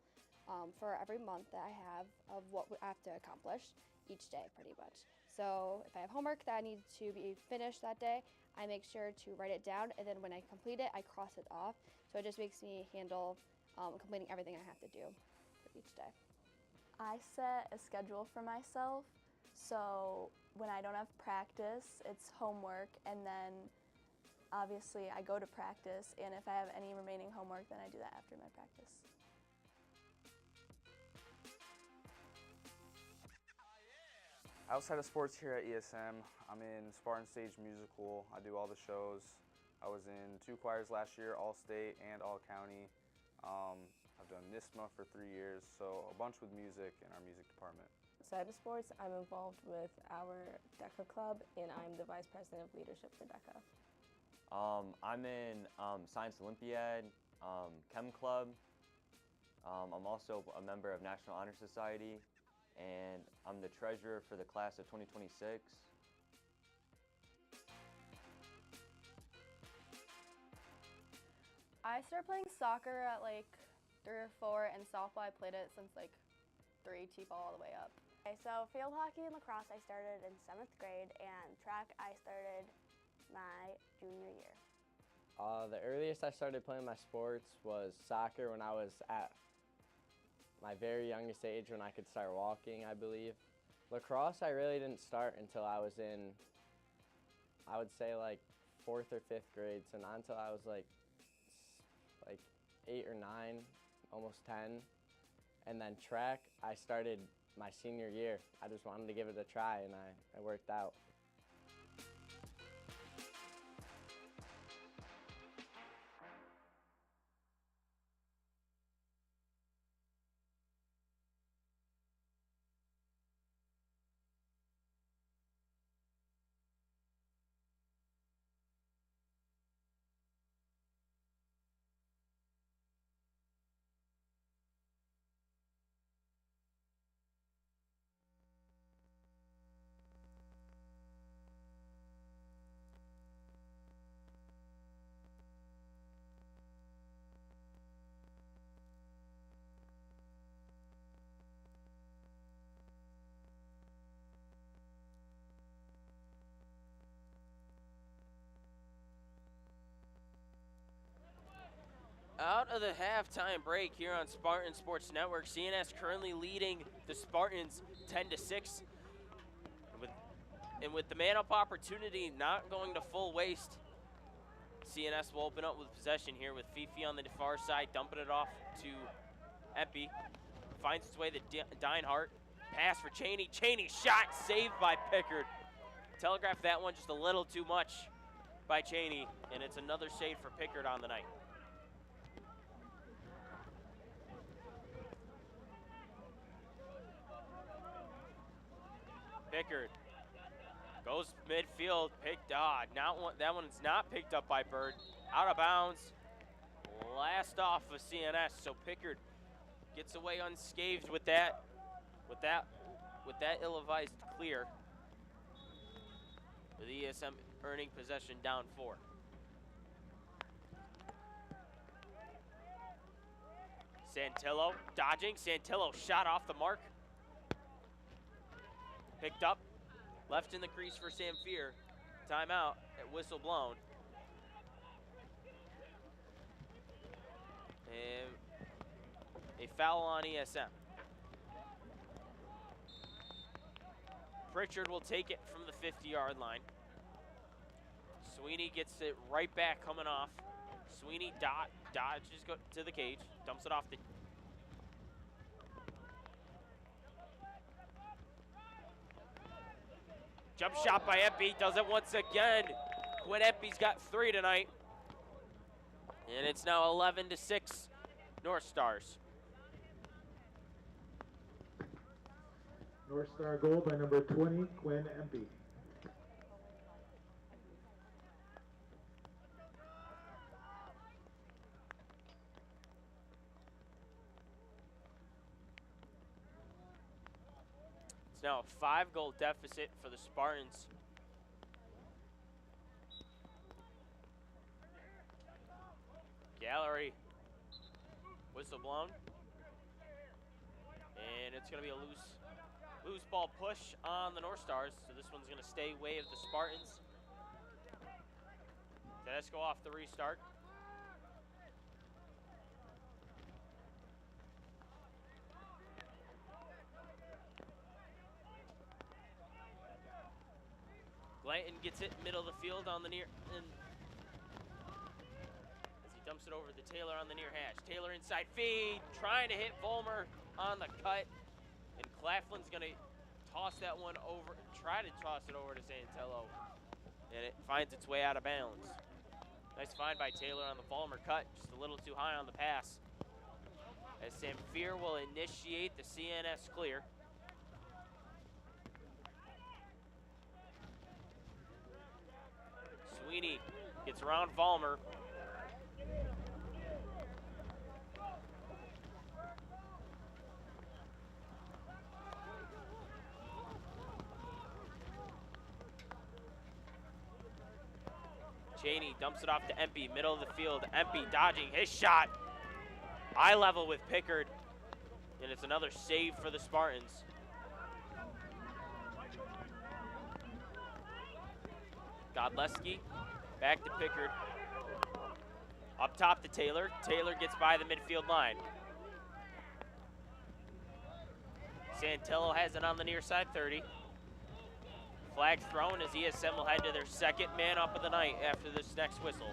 for every month that I have of what I have to accomplish each day, pretty much. So if I have homework that I need to be finished that day, I make sure to write it down, and then when I complete it, I cross it off. So it just makes me handle completing everything I have to do for each day. I set a schedule for myself, so when I don't have practice, it's homework, and then obviously I go to practice, and if I have any remaining homework, then I do that after my practice. Outside of sports here at ESM, I'm in Spartan Stage Musical. I do all the shows. I was in 2 choirs last year, All-State and All-County. I've done NISMA for 3 years, so a bunch with music in our music department. Outside of sports, I'm involved with our DECA club, and I'm the Vice President of Leadership for DECA. I'm in Science Olympiad, Chem Club. I'm also a member of National Honor Society, and I'm the treasurer for the class of 2026. I started playing soccer at like 3 or 4, and softball I played it since like 3, t-ball all the way up. Okay, so field hockey and lacrosse I started in 7th grade, and track I started my junior year. The earliest I started playing my sports was soccer when I was at my very youngest age, when I could start walking, I believe. Lacrosse I really didn't start until I was in, I would say like 4th or 5th grade, so not until I was like 8 or 9, almost 10. And then track I started my senior year. I just wanted to give it a try, and it worked out. Out of the halftime break here on Spartan Sports Network, CNS currently leading the Spartans 10-6. And with the man-up opportunity not going to full waste, CNS will open up with possession here with Fifi on the far side, dumping it off to Epi. Finds its way to Deinhardt. Pass for Cheney. Cheney shot saved by Pickard. Telegraphed that one just a little too much by Cheney, and it's another save for Pickard on the night. Pickard goes midfield, that one's not picked up by Bird. Out of bounds, last off of CNS, so Pickard gets away unscathed with that ill-advised clear. With ESM earning possession down 4. Santillo dodging, Santillo shot off the mark. Picked up, left in the crease for Samfier. Timeout, whistle blown. And a foul on ESM. Pritchard will take it from the 50-yard line. Sweeney gets it right back coming off. Sweeney dodges to the cage, dumps it off the... Jump shot by Epi, does it once again. Quinn Empey's got 3 tonight. And it's now 11-6 North Stars. North Star goal by number 20, Quinn Empey. It's now a 5-goal deficit for the Spartans. Gallery, whistle blown. And it's going to be a loose ball push on the North Stars. So this one's going to stay way of the Spartans. Tedesco off the restart. Glanton gets it middle of the field on the near, and as he dumps it over to Taylor on the near hash. Taylor inside feed, trying to hit Vollmer on the cut, and Claflin's gonna toss that one over, try to toss it over to Santello, and it finds its way out of bounds. Nice find by Taylor on the Vollmer cut, just a little too high on the pass. As Samfir will initiate the CNS clear. Sweeney gets around Vollmer. Cheney dumps it off to Empey, middle of the field. Empey dodging his shot. Eye level with Pickard. And it's another save for the Spartans. Godleski back to Pickard. Up top to Taylor. Taylor gets by the midfield line. Santello has it on the near side 30. Flag thrown as ESM will head to their second man up of the night after this next whistle.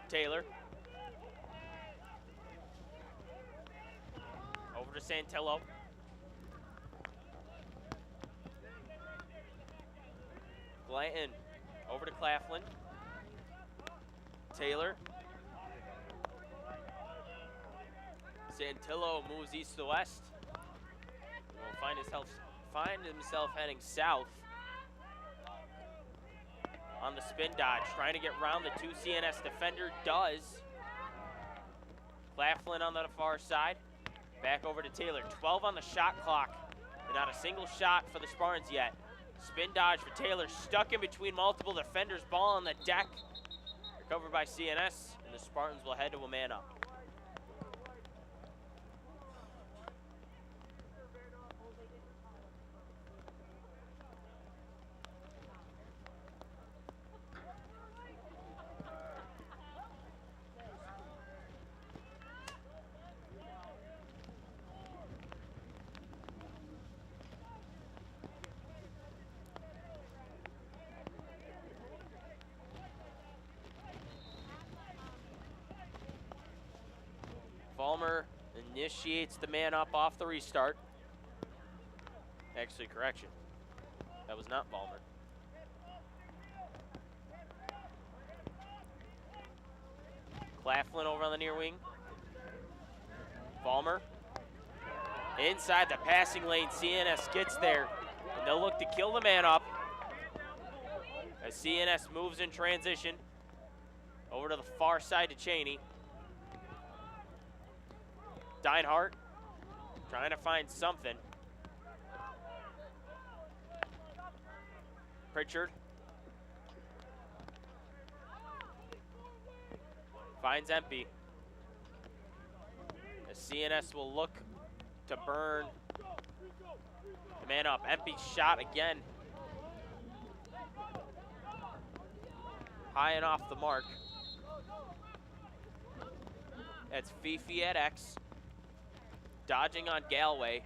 Taylor. Over to Santello. Glanton over to Claflin. Taylor. Santillo moves east to west. Will find himself heading south on the spin dodge, trying to get around the 2 CNS defender. Does. Claflin on the far side. Back over to Taylor. 12 on the shot clock. And not a single shot for the Spartans yet. Spin dodge for Taylor, stuck in between multiple defenders. Ball on the deck. Recovered by CNS, and the Spartans will head to a man up. Vollmer initiates the man up off the restart. Actually, correction. That was not Vollmer. Claflin over on the near wing. Vollmer. Inside the passing lane, CNS gets there. And they'll look to kill the man up. As CNS moves in transition. Over to the far side to Cheney. Steinhardt trying to find something. Pritchard finds Empey. The CNS will look to burn the man up. Empey shot again. High and off the mark. That's Fifi at X. Dodging on Galway.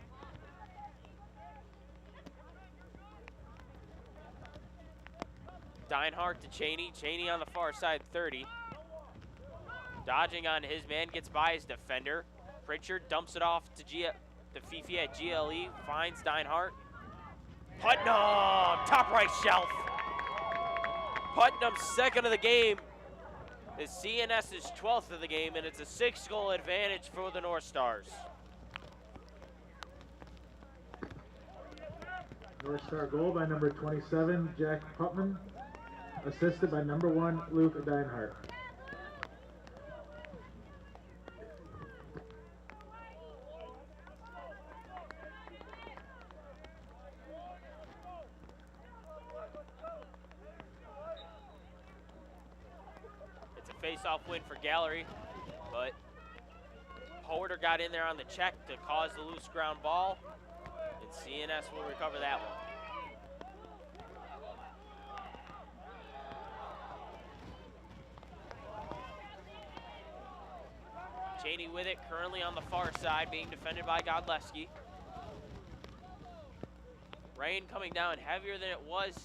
Steinhardt to Cheney. Cheney on the far side, 30. Dodging on his man, gets by his defender. Pritchard dumps it off to Fifi at GLE, finds Steinhardt. Putnam, top right shelf. Putnam's second of the game is CNS's 12th of the game, and it's a 6-goal advantage for the North Stars. North Star goal by number 27, Jack Putman, assisted by number 1, Luke Deinhardt. It's a face-off win for Gallery, but Porter got in there on the check to cause the loose ground ball, and CNS will recover that one. Cheney with it, currently on the far side, being defended by Godleski. Rain coming down heavier than it was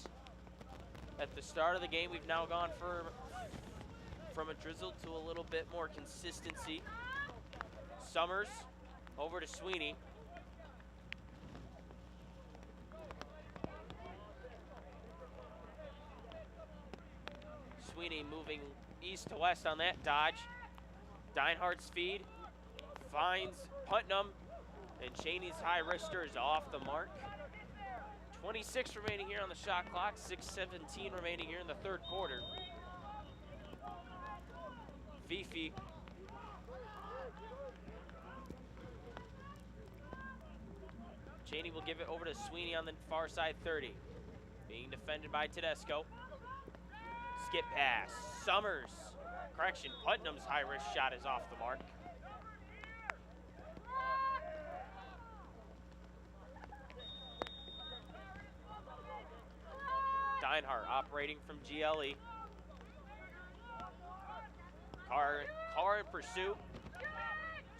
at the start of the game. We've now gone from a drizzle to a little bit more consistency. Summers over to Sweeney. Sweeney moving east to west on that dodge. Deinhardt's feed finds Putnam, and Cheney's high wrister is off the mark. 26 remaining here on the shot clock, 6:17 remaining here in the third quarter. Fifi. Cheney will give it over to Sweeney on the far side 30. Being defended by Tedesco. Skip pass. Summers. Correction, Putnam's high wrist shot is off the mark. Deinhardt operating from GLE. Carr in pursuit.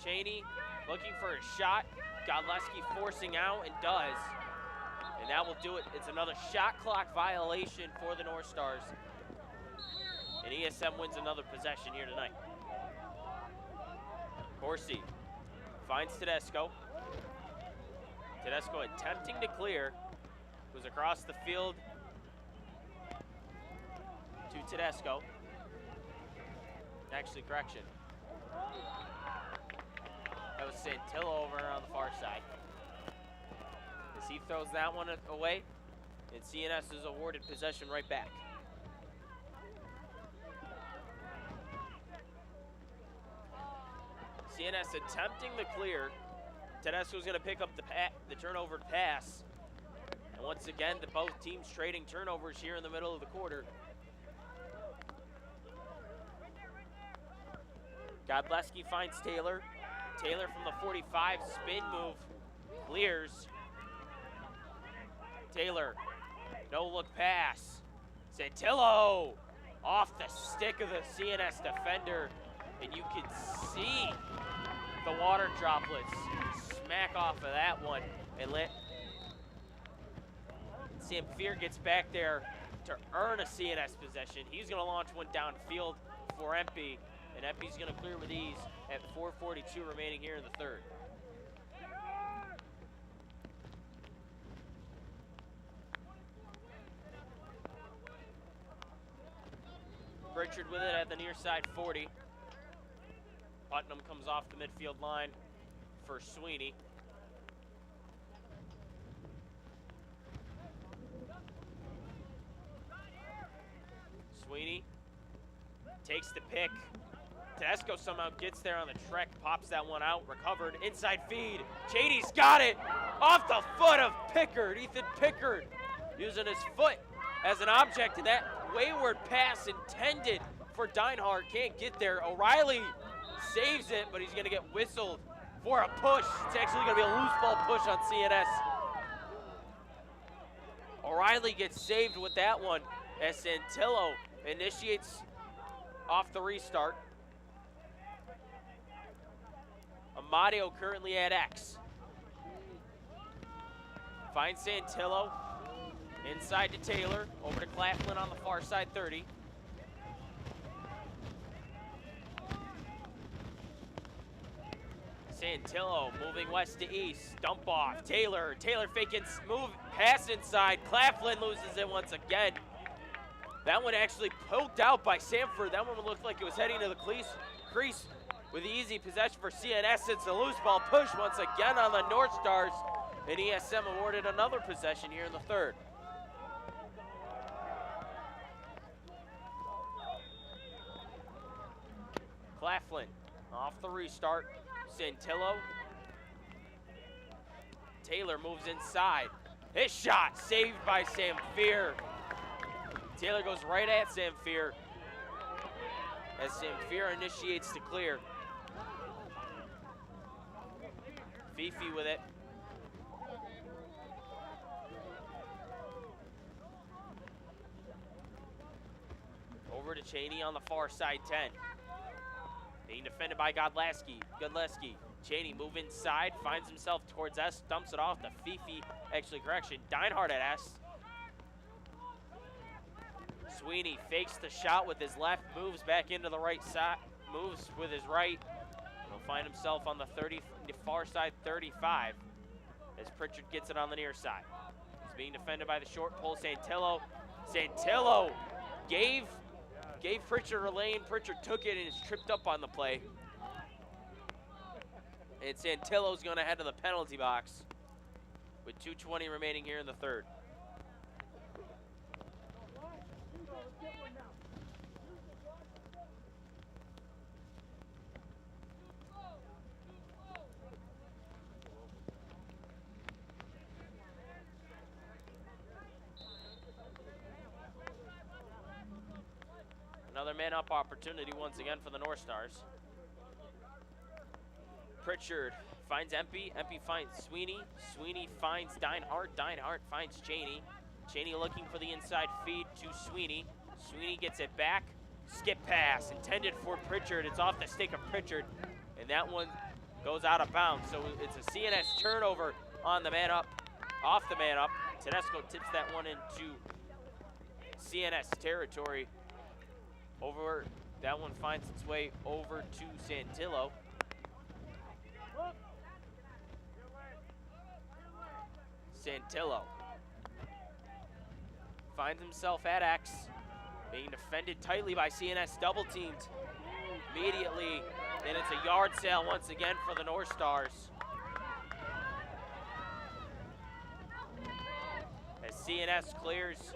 Cheney looking for a shot. Godleski forcing out and does. And that will do it. It's another shot clock violation for the North Stars. And ESM wins another possession here tonight. Corsi finds Tedesco. Tedesco attempting to clear. Goes across the field to Tedesco. Actually, correction. That was Santillo over on the far side. As he throws that one away, and CNS is awarded possession right back. CNS attempting the clear. Tedesco's going to pick up the turnover pass. And once again, both teams trading turnovers here in the middle of the quarter. Godleski finds Taylor. Taylor from the 45, spin move, clears. Taylor, no look pass. Santillo off the stick of the CNS defender, and you can see the water droplets smack off of that one. And Samfir gets back there to earn a CNS possession. He's going to launch one downfield for Empey. And Empey's going to clear with ease at 4:42 remaining here in the third. Pritchard with it at the near side 40. Putnam comes off the midfield line for Sweeney. Sweeney takes the pick. Tedesco somehow gets there on the trek, pops that one out, recovered, inside feed. Cheney's got it off the foot of Pickard. Ethan Pickard using his foot as an object in that wayward pass intended for Deinhardt. Can't get there. O'Reilly saves it, but he's going to get whistled for a push. It's actually going to be a loose ball push on CNS. O'Reilly gets saved with that one as Santillo initiates off the restart. Amadio currently at X. Finds Santillo. Inside to Taylor. Over to Claflin on the far side 30. Santillo moving west to east. Dump off. Taylor faking move. Pass inside. Claflin loses it once again. That one actually poked out by Samford. That one looked like it was heading to the crease with the easy possession for CNS. It's a loose ball push once again on the North Stars. And ESM awarded another possession here in the third. Claflin off the restart. Santillo. Taylor moves inside. His shot saved by Samfir. Taylor goes right at Samfir as Samfir initiates to clear. Fifi with it. Over to Cheney on the far side 10. Being defended by Godleski. Cheney move inside, finds himself towards S, dumps it off to Fifi. Actually, correction, Deinhardt at S. Sweeney fakes the shot with his left, moves back into the right side, moves with his right. He'll find himself on the far side 35 as Pritchard gets it on the near side. He's being defended by the short pole, Santillo. Santillo gave Pritchard a lane. Pritchard took it and is tripped up on the play. And Santillo's going to head to the penalty box with 2:20 remaining here in the third. Another man-up opportunity once again for the North Stars. Pritchard finds Empey. Empey finds Sweeney. Sweeney finds Deinhardt. Deinhardt finds Cheney. Cheney looking for the inside feed to Sweeney. Sweeney gets it back. Skip pass intended for Pritchard. It's off the stick of Pritchard, and that one goes out of bounds. So it's a CNS turnover on the man-up, off the man-up. Tedesco tips that one into CNS territory. Over, that one finds its way over to Santillo. Santillo finds himself at X, being defended tightly by CNS, double teamed immediately, and it's a yard sale once again for the North Stars. As CNS clears,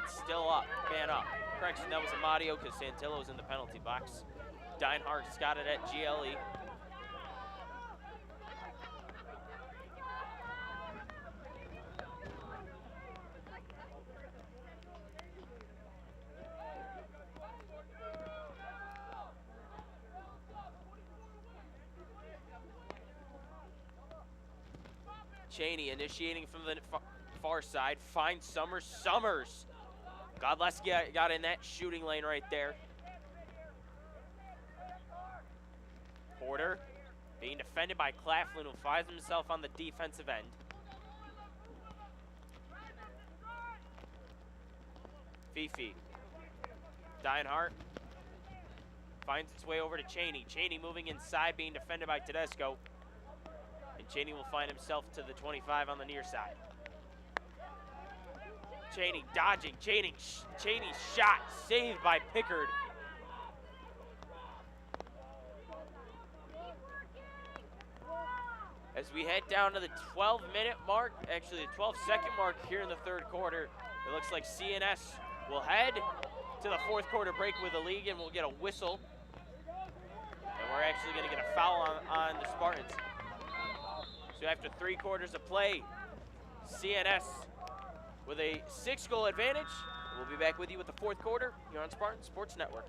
it's still up, man up. Correction, that was Amadio because Santillo's in the penalty box. Deinhardt's got it at GLE. Cheney initiating from the far side, finds Summers. Summers! Godleski got in that shooting lane right there. Porter being defended by Claflin, who finds himself on the defensive end. Fifi. Deinhardt finds its way over to Cheney. Cheney moving inside, being defended by Tedesco. And Cheney will find himself to the 25 on the near side. Cheney dodging, Cheney's shot saved by Pickard. As we head down to the 12-minute mark, actually the 12-second mark here in the third quarter, it looks like CNS will head to the fourth quarter break with the league, and we'll get a whistle. And we're actually going to get a foul on the Spartans. So after 3 quarters of play, CNS with a 6-goal advantage. We'll be back with you with the fourth quarter here on Spartan Sports Network.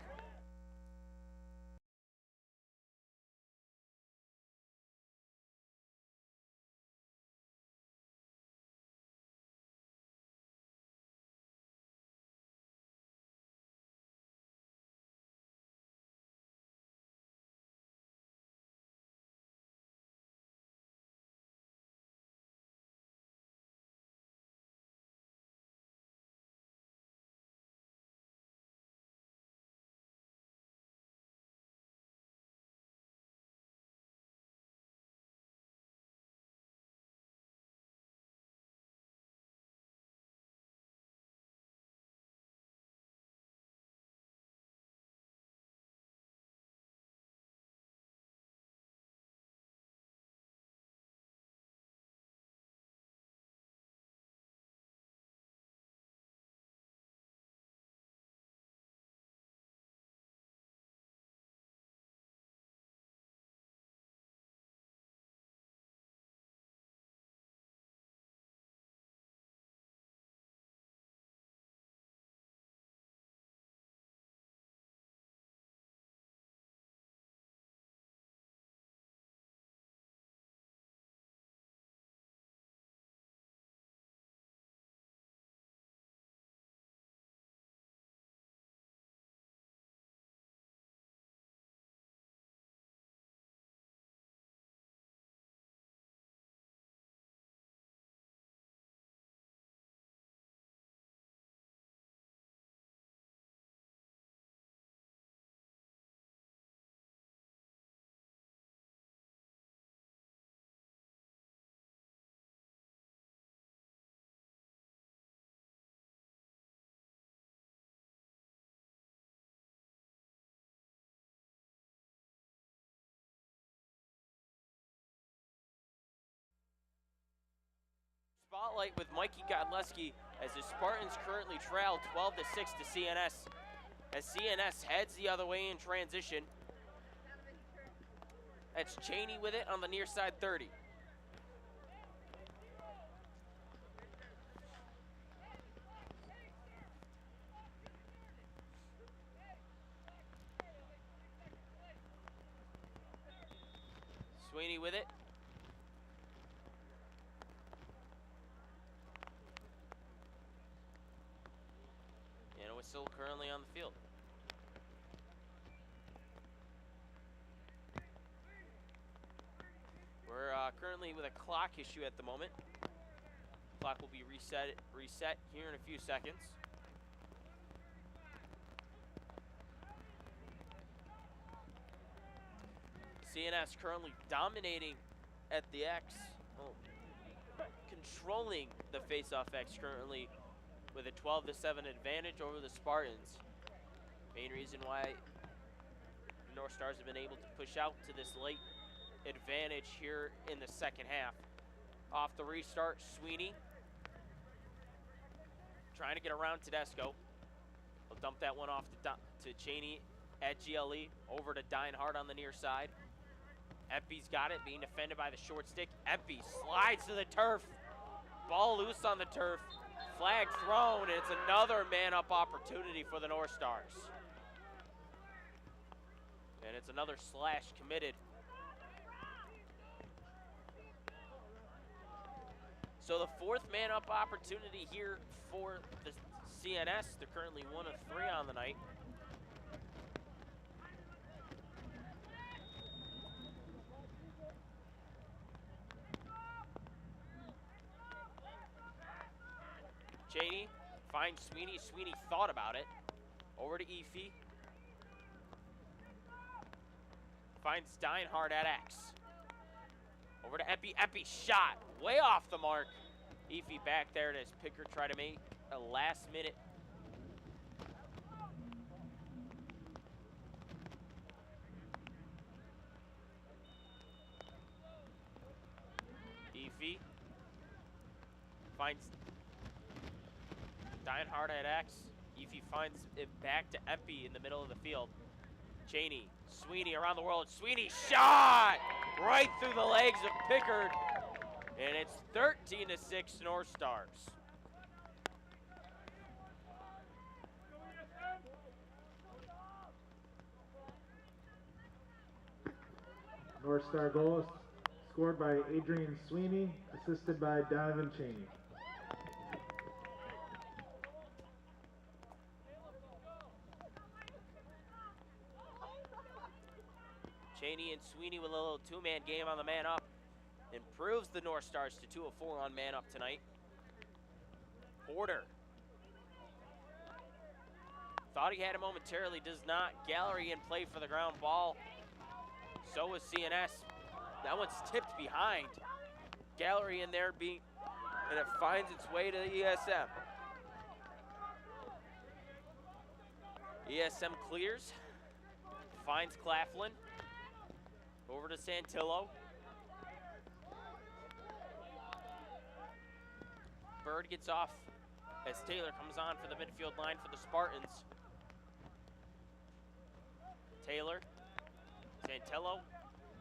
spotlight with Mikey Godleski as the Spartans currently trail 12-6 to CNS. As CNS heads the other way in transition. That's Cheney with it on the near side 30. Sweeney with it. And a whistle currently on the field. We're currently with a clock issue at the moment. Clock will be reset here in a few seconds. CNS currently dominating at the X, controlling the face-off X currently with a 12-7 advantage over the Spartans. Main reason why the North Stars have been able to push out to this late advantage here in the second half. Off the restart, Sweeney trying to get around Tedesco. He'll dump that one off to Cheney at GLE, over to Dinehart on the near side. Empey's got it, being defended by the short stick. Empey slides to the turf. Ball loose on the turf. Flag thrown, and it's another man-up opportunity for the North Stars. And it's another slash committed. So the fourth man-up opportunity here for the CNS. They're currently 1 of 3 on the night. Cheney finds Sweeney. Sweeney thought about it. Over to Efi. Finds Dinehart at X. Over to Empey. Empey shot way off the mark. Efi back there as Picker try to make a last minute. Efi finds Dinehart at X. Efi finds it back to Empey in the middle of the field. Cheney, Sweeney around the world. Sweeney shot right through the legs of Pickard. And it's 13-6 North Stars. North Star goal is scored by Adrian Sweeney, assisted by Donovan Cheney. Cheney and Sweeney with a little two-man game on the man-up. Improves the North Stars to 2 of 4 on man-up tonight. Porter. Thought he had it momentarily, does not. Gallery in play for the ground ball. So is CNS. That one's tipped behind. Gallery in there and it finds its way to the ESM. ESM clears. Finds Claflin. Over to Santillo. Bird gets off as Taylor comes on for the midfield line for the Spartans. Taylor, Santillo,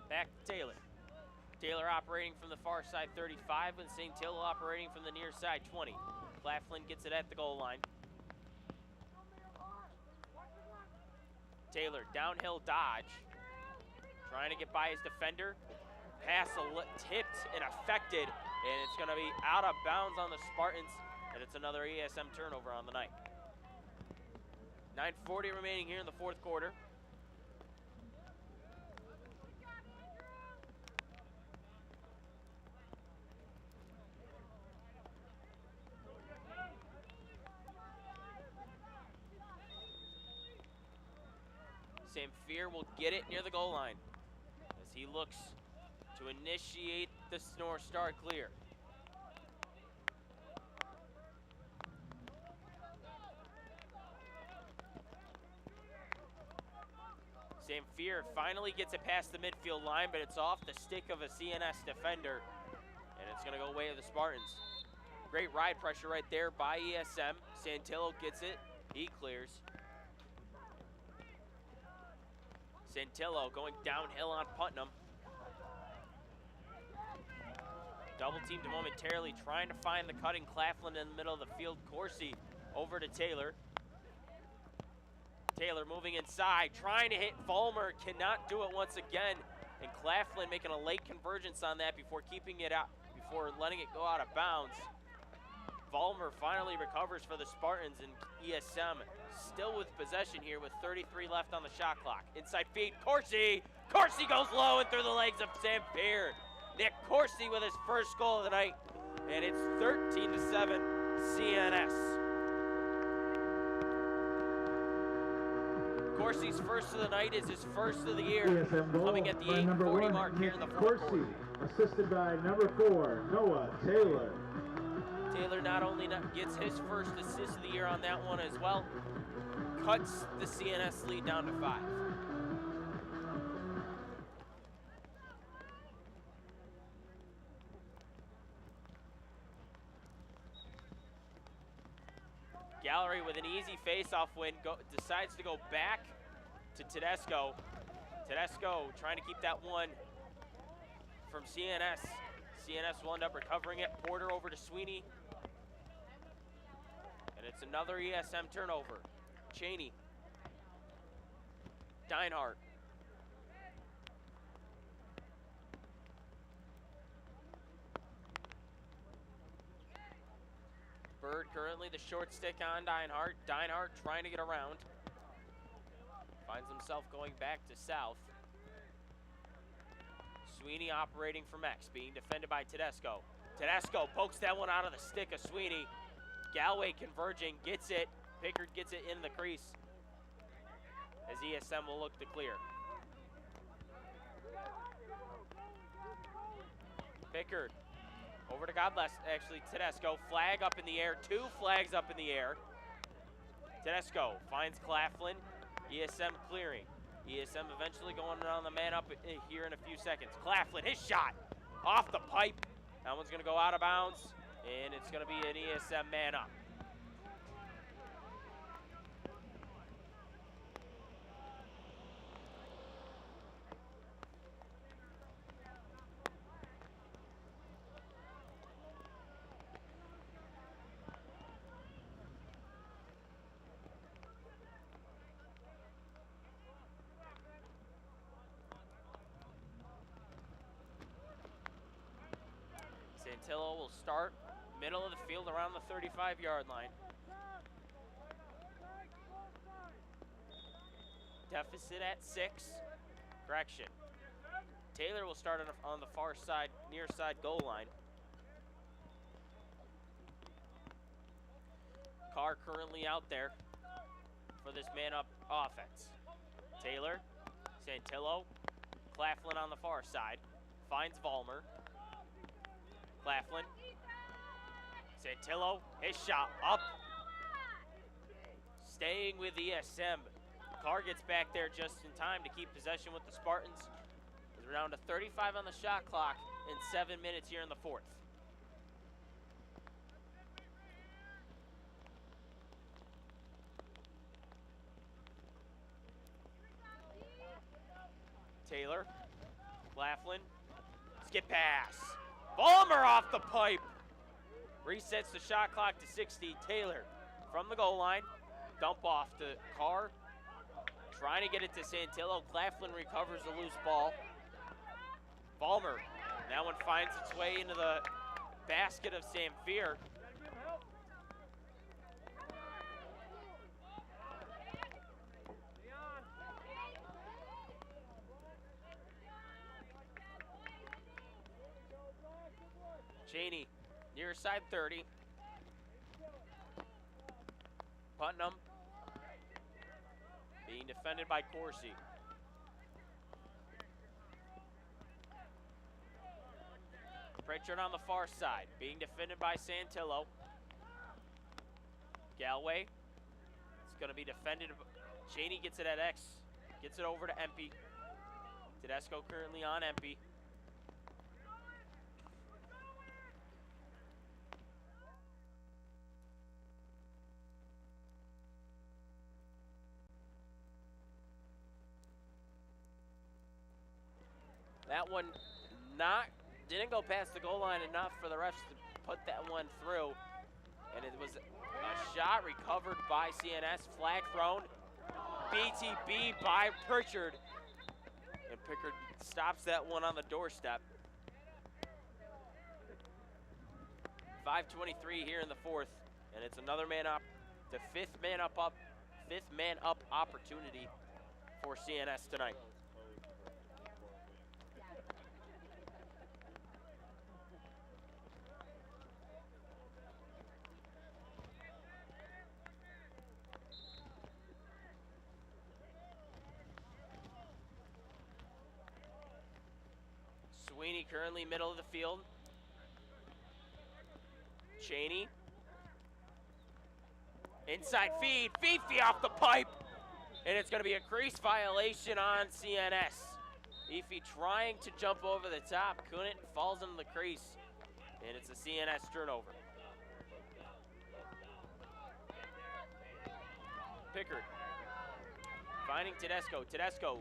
back to Taylor. Taylor operating from the far side 35 and Santillo operating from the near side 20. Claflin gets it at the goal line. Taylor, downhill dodge. Trying to get by his defender. Pass tipped and affected, and it's going to be out of bounds on the Spartans, and it's another ESM turnover on the night. 9:40 remaining here in the fourth quarter. Samfier will get it near the goal line as he looks to initiate the North Star clear. Samfier finally gets it past the midfield line, but it's off the stick of a CNS defender, and it's going to go away to the Spartans. Great ride pressure right there by ESM. Santillo gets it. He clears. Santillo going downhill on Putnam. Double teamed momentarily, trying to find the cutting Claflin in the middle of the field. Corsi over to Taylor. Taylor moving inside, trying to hit Vollmer, cannot do it once again. And Claflin making a late convergence on that before keeping it out, before letting it go out of bounds. Vollmer finally recovers for the Spartans, and ESM still with possession here with 33 left on the shot clock. Inside feed, Corsi! Corsi goes low and through the legs of Sampier. Nick Corsi with his first goal of the night, and it's 13-7 CNS. Corsi's first of the night is his first of the year, coming at the 8:40 mark here in the fourth quarter. Assisted by number 4, Noah Taylor. Taylor not only gets his first assist of the year on that one as well, cuts the CNS lead down to 5. Gallery with an easy face-off win, decides to go back to Tedesco. Tedesco trying to keep that one from CNS. CNS will end up recovering it. Porter over to Sweeney. And it's another ESM turnover. Cheney. Deinhardt. Bird currently the short stick on Deinhardt. Deinhardt trying to get around. Finds himself going back to south. Sweeney operating from X, being defended by Tedesco. Tedesco pokes that one out of the stick of Sweeney. Galway converging, gets it. Pickard gets it in the crease as ESM will look to clear. Pickard over to God bless, actually Tedesco. Flag up in the air, 2 flags up in the air. Tedesco finds Claflin. ESM clearing. ESM eventually going on the man up here in a few seconds. Claflin, his shot off the pipe. That one's gonna go out of bounds, and it's gonna be an ESM man up. Santillo will start middle of the field around the 35-yard line. Deficit at 6. Correction. Taylor will start on the far side, near side goal line. Carr currently out there for this man-up offense. Taylor, Santillo, Claflin on the far side. Finds Vollmer. Claflin. Santillo, his shot up. Staying with ESM. Carr gets back there just in time to keep possession with the Spartans. As we're down to 35 on the shot clock in 7 minutes here in the fourth. Taylor, Claflin, skip pass. Vollmer off the pipe. Resets the shot clock to 60. Taylor from the goal line. Dump off to Carr. Trying to get it to Santillo. Claflin recovers the loose ball. Vollmer. That one finds its way into the basket of Sampier. Cheney, near side 30. Putnam being defended by Corsi. Pritchard on the far side, being defended by Santillo. Galway, it's going to be defended. Cheney gets it at X, gets it over to Empey. Tedesco currently on Empey. That one didn't go past the goal line enough for the refs to put that one through. And it was a shot recovered by CNS, flag thrown. BTB by Pritchard. And Pickard stops that one on the doorstep. 5:23 here in the fourth, and it's another man up, the fifth man up opportunity for CNS tonight. Sweeney currently middle of the field. Cheney. Inside feed, Fifi off the pipe. And it's gonna be a crease violation on CNS. Fifi trying to jump over the top, couldn't, falls into the crease. And it's a CNS turnover. Pickard finding Tedesco. Tedesco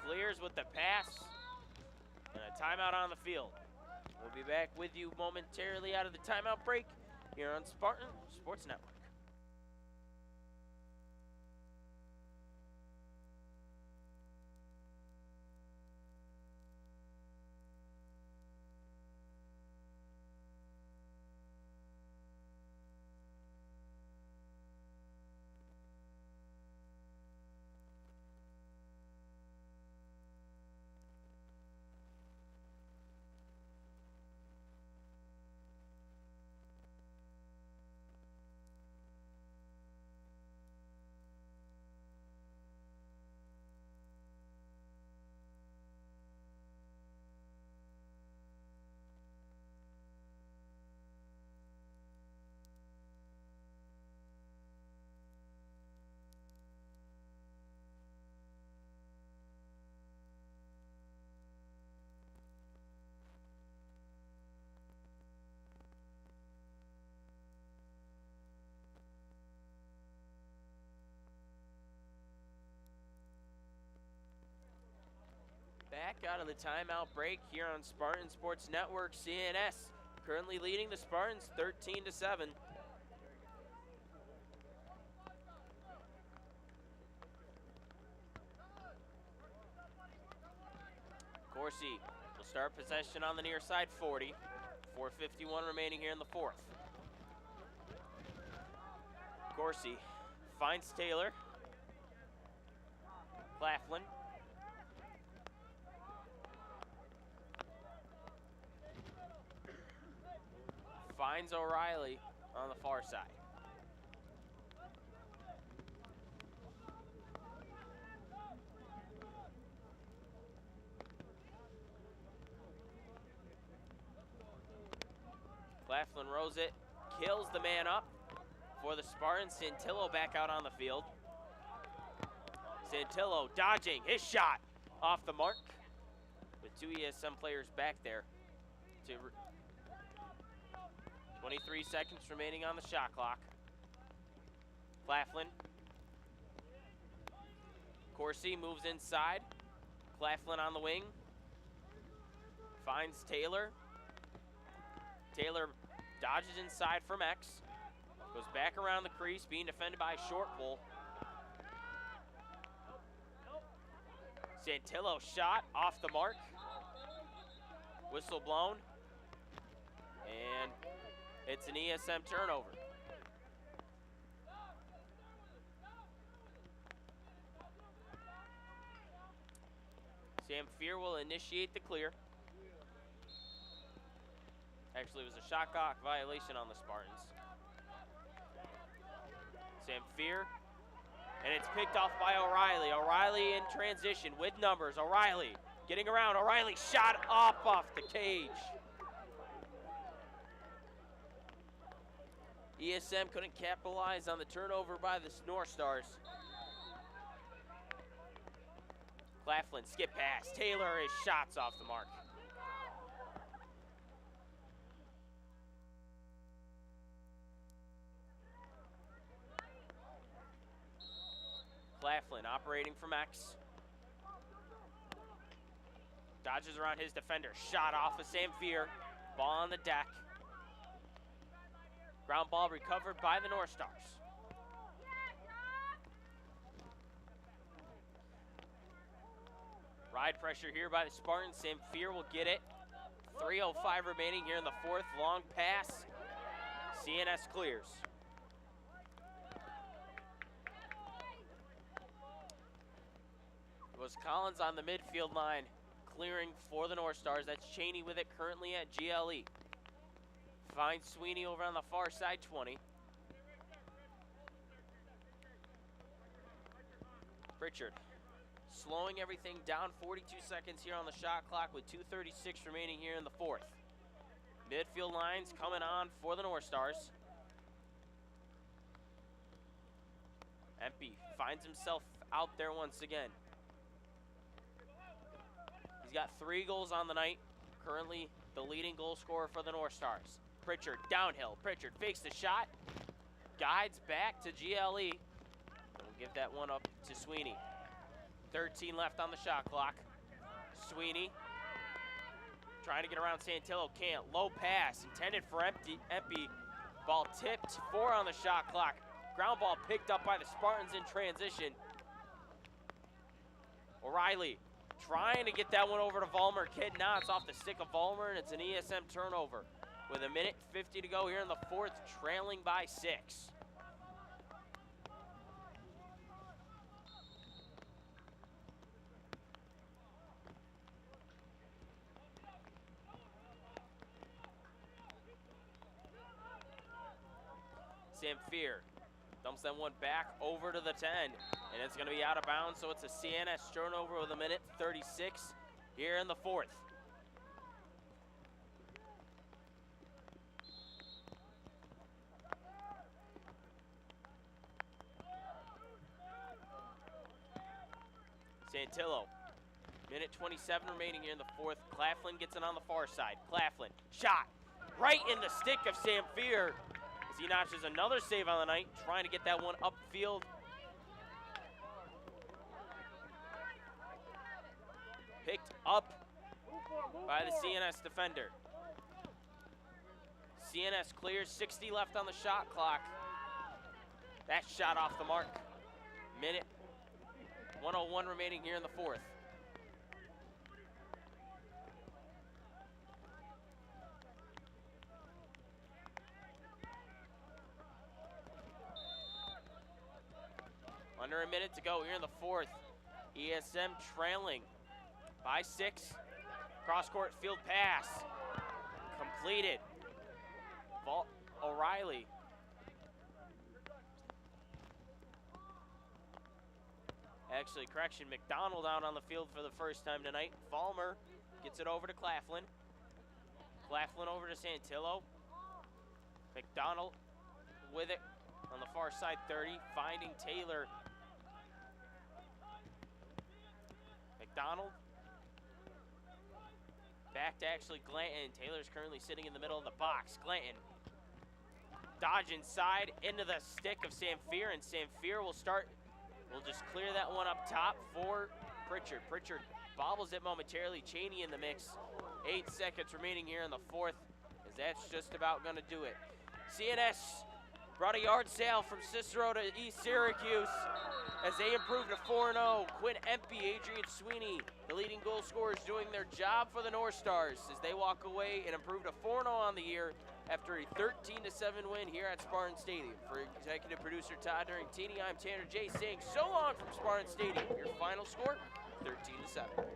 clears with the pass. And a timeout on the field. We'll be back with you momentarily out of the timeout break here on Spartan Sports Network. Back out of the timeout break here on Spartan Sports Network. CNS currently leading the Spartans 13-7. Corsi will start possession on the near side 40. 4:51 remaining here in the fourth. Corsi finds Taylor. Claflin. Finds O'Reilly on the far side. Claflin rows it, kills the man up for the Spartans. Santillo back out on the field. Santillo dodging his shot off the mark with two ESM players back there. 23 seconds remaining on the shot clock. Claflin. Corsi moves inside. Claflin on the wing. Finds Taylor. Taylor dodges inside from X. Goes back around the crease, being defended by Short Pole. Santillo shot off the mark. Whistle blown. And it's an ESM turnover. Sam Fear will initiate the clear. Actually, it was a shot clock violation on the Spartans. Sam Fear, and it's picked off by O'Reilly. O'Reilly in transition with numbers. O'Reilly getting around. O'Reilly shot off the cage. ESM couldn't capitalize on the turnover by the North Stars. Claflin, skip pass. Taylor is shots off the mark. Claflin operating from X. Dodges around his defender. Shot off of Samfier. Ball on the deck. Ground ball recovered by the North Stars. Ride pressure here by the Spartans. Samfier will get it. 3:05 remaining here in the fourth. Long pass. CNS clears. It was Collins on the midfield line, clearing for the North Stars. That's Cheney with it currently at GLE. Finds Sweeney over on the far side, 20. Pritchard slowing everything down, 42 seconds here on the shot clock with 2:36 remaining here in the fourth. Midfield lines coming on for the North Stars. Empey finds himself out there once again. He's got 3 goals on the night. Currently the leading goal scorer for the North Stars. Pritchard downhill. Pritchard fakes the shot. Guides back to GLE. We'll give that one up to Sweeney. 13 left on the shot clock. Sweeney trying to get around Santillo. Can't. Low pass intended for Empey. Ball tipped. 4 on the shot clock. Ground ball picked up by the Spartans in transition. O'Reilly trying to get that one over to Vollmer. Kid Knotts off the stick of Vollmer, and it's an ESM turnover. With 1:50 to go here in the fourth, trailing by 6. Samfier dumps that one back over to the 10, and it's going to be out of bounds, so it's a CNS turnover with 1:36 here in the fourth. Santillo, 1:27 remaining here in the fourth. Claflin gets it on the far side. Claflin, shot right in the stick of Samfier. As he notches another save on the night, trying to get that one upfield. Picked up by the CNS defender. CNS clears, 60 left on the shot clock. That shot off the mark. 1:01 remaining here in the fourth. Under a minute to go here in the fourth. ESM trailing by 6. Cross-court field pass. Completed. O'Reilly. Actually, correction, McDonald out on the field for the first time tonight. Vollmer gets it over to Claflin. Claflin over to Santillo. McDonald with it on the far side, 30, finding Taylor. McDonald back to actually Glanton. Taylor's currently sitting in the middle of the box. Glanton dodge inside into the stick of Samfier, and Samfier will just clear that one up top for Pritchard. Pritchard bobbles it momentarily. Cheney in the mix. 8 seconds remaining here in the fourth, as that's just about going to do it. CNS brought a yard sale from Cicero to East Syracuse as they improved to 4-0. Quinn Empey, Adrian Sweeney, the leading goal scorers, doing their job for the North Stars as they walk away and improve to 4-0 on the year after a 13-7 win here at Spartan Stadium. For executive producer Todd Durantini, I'm Tanner J saying so long from Spartan Stadium. Your final score, 13-7.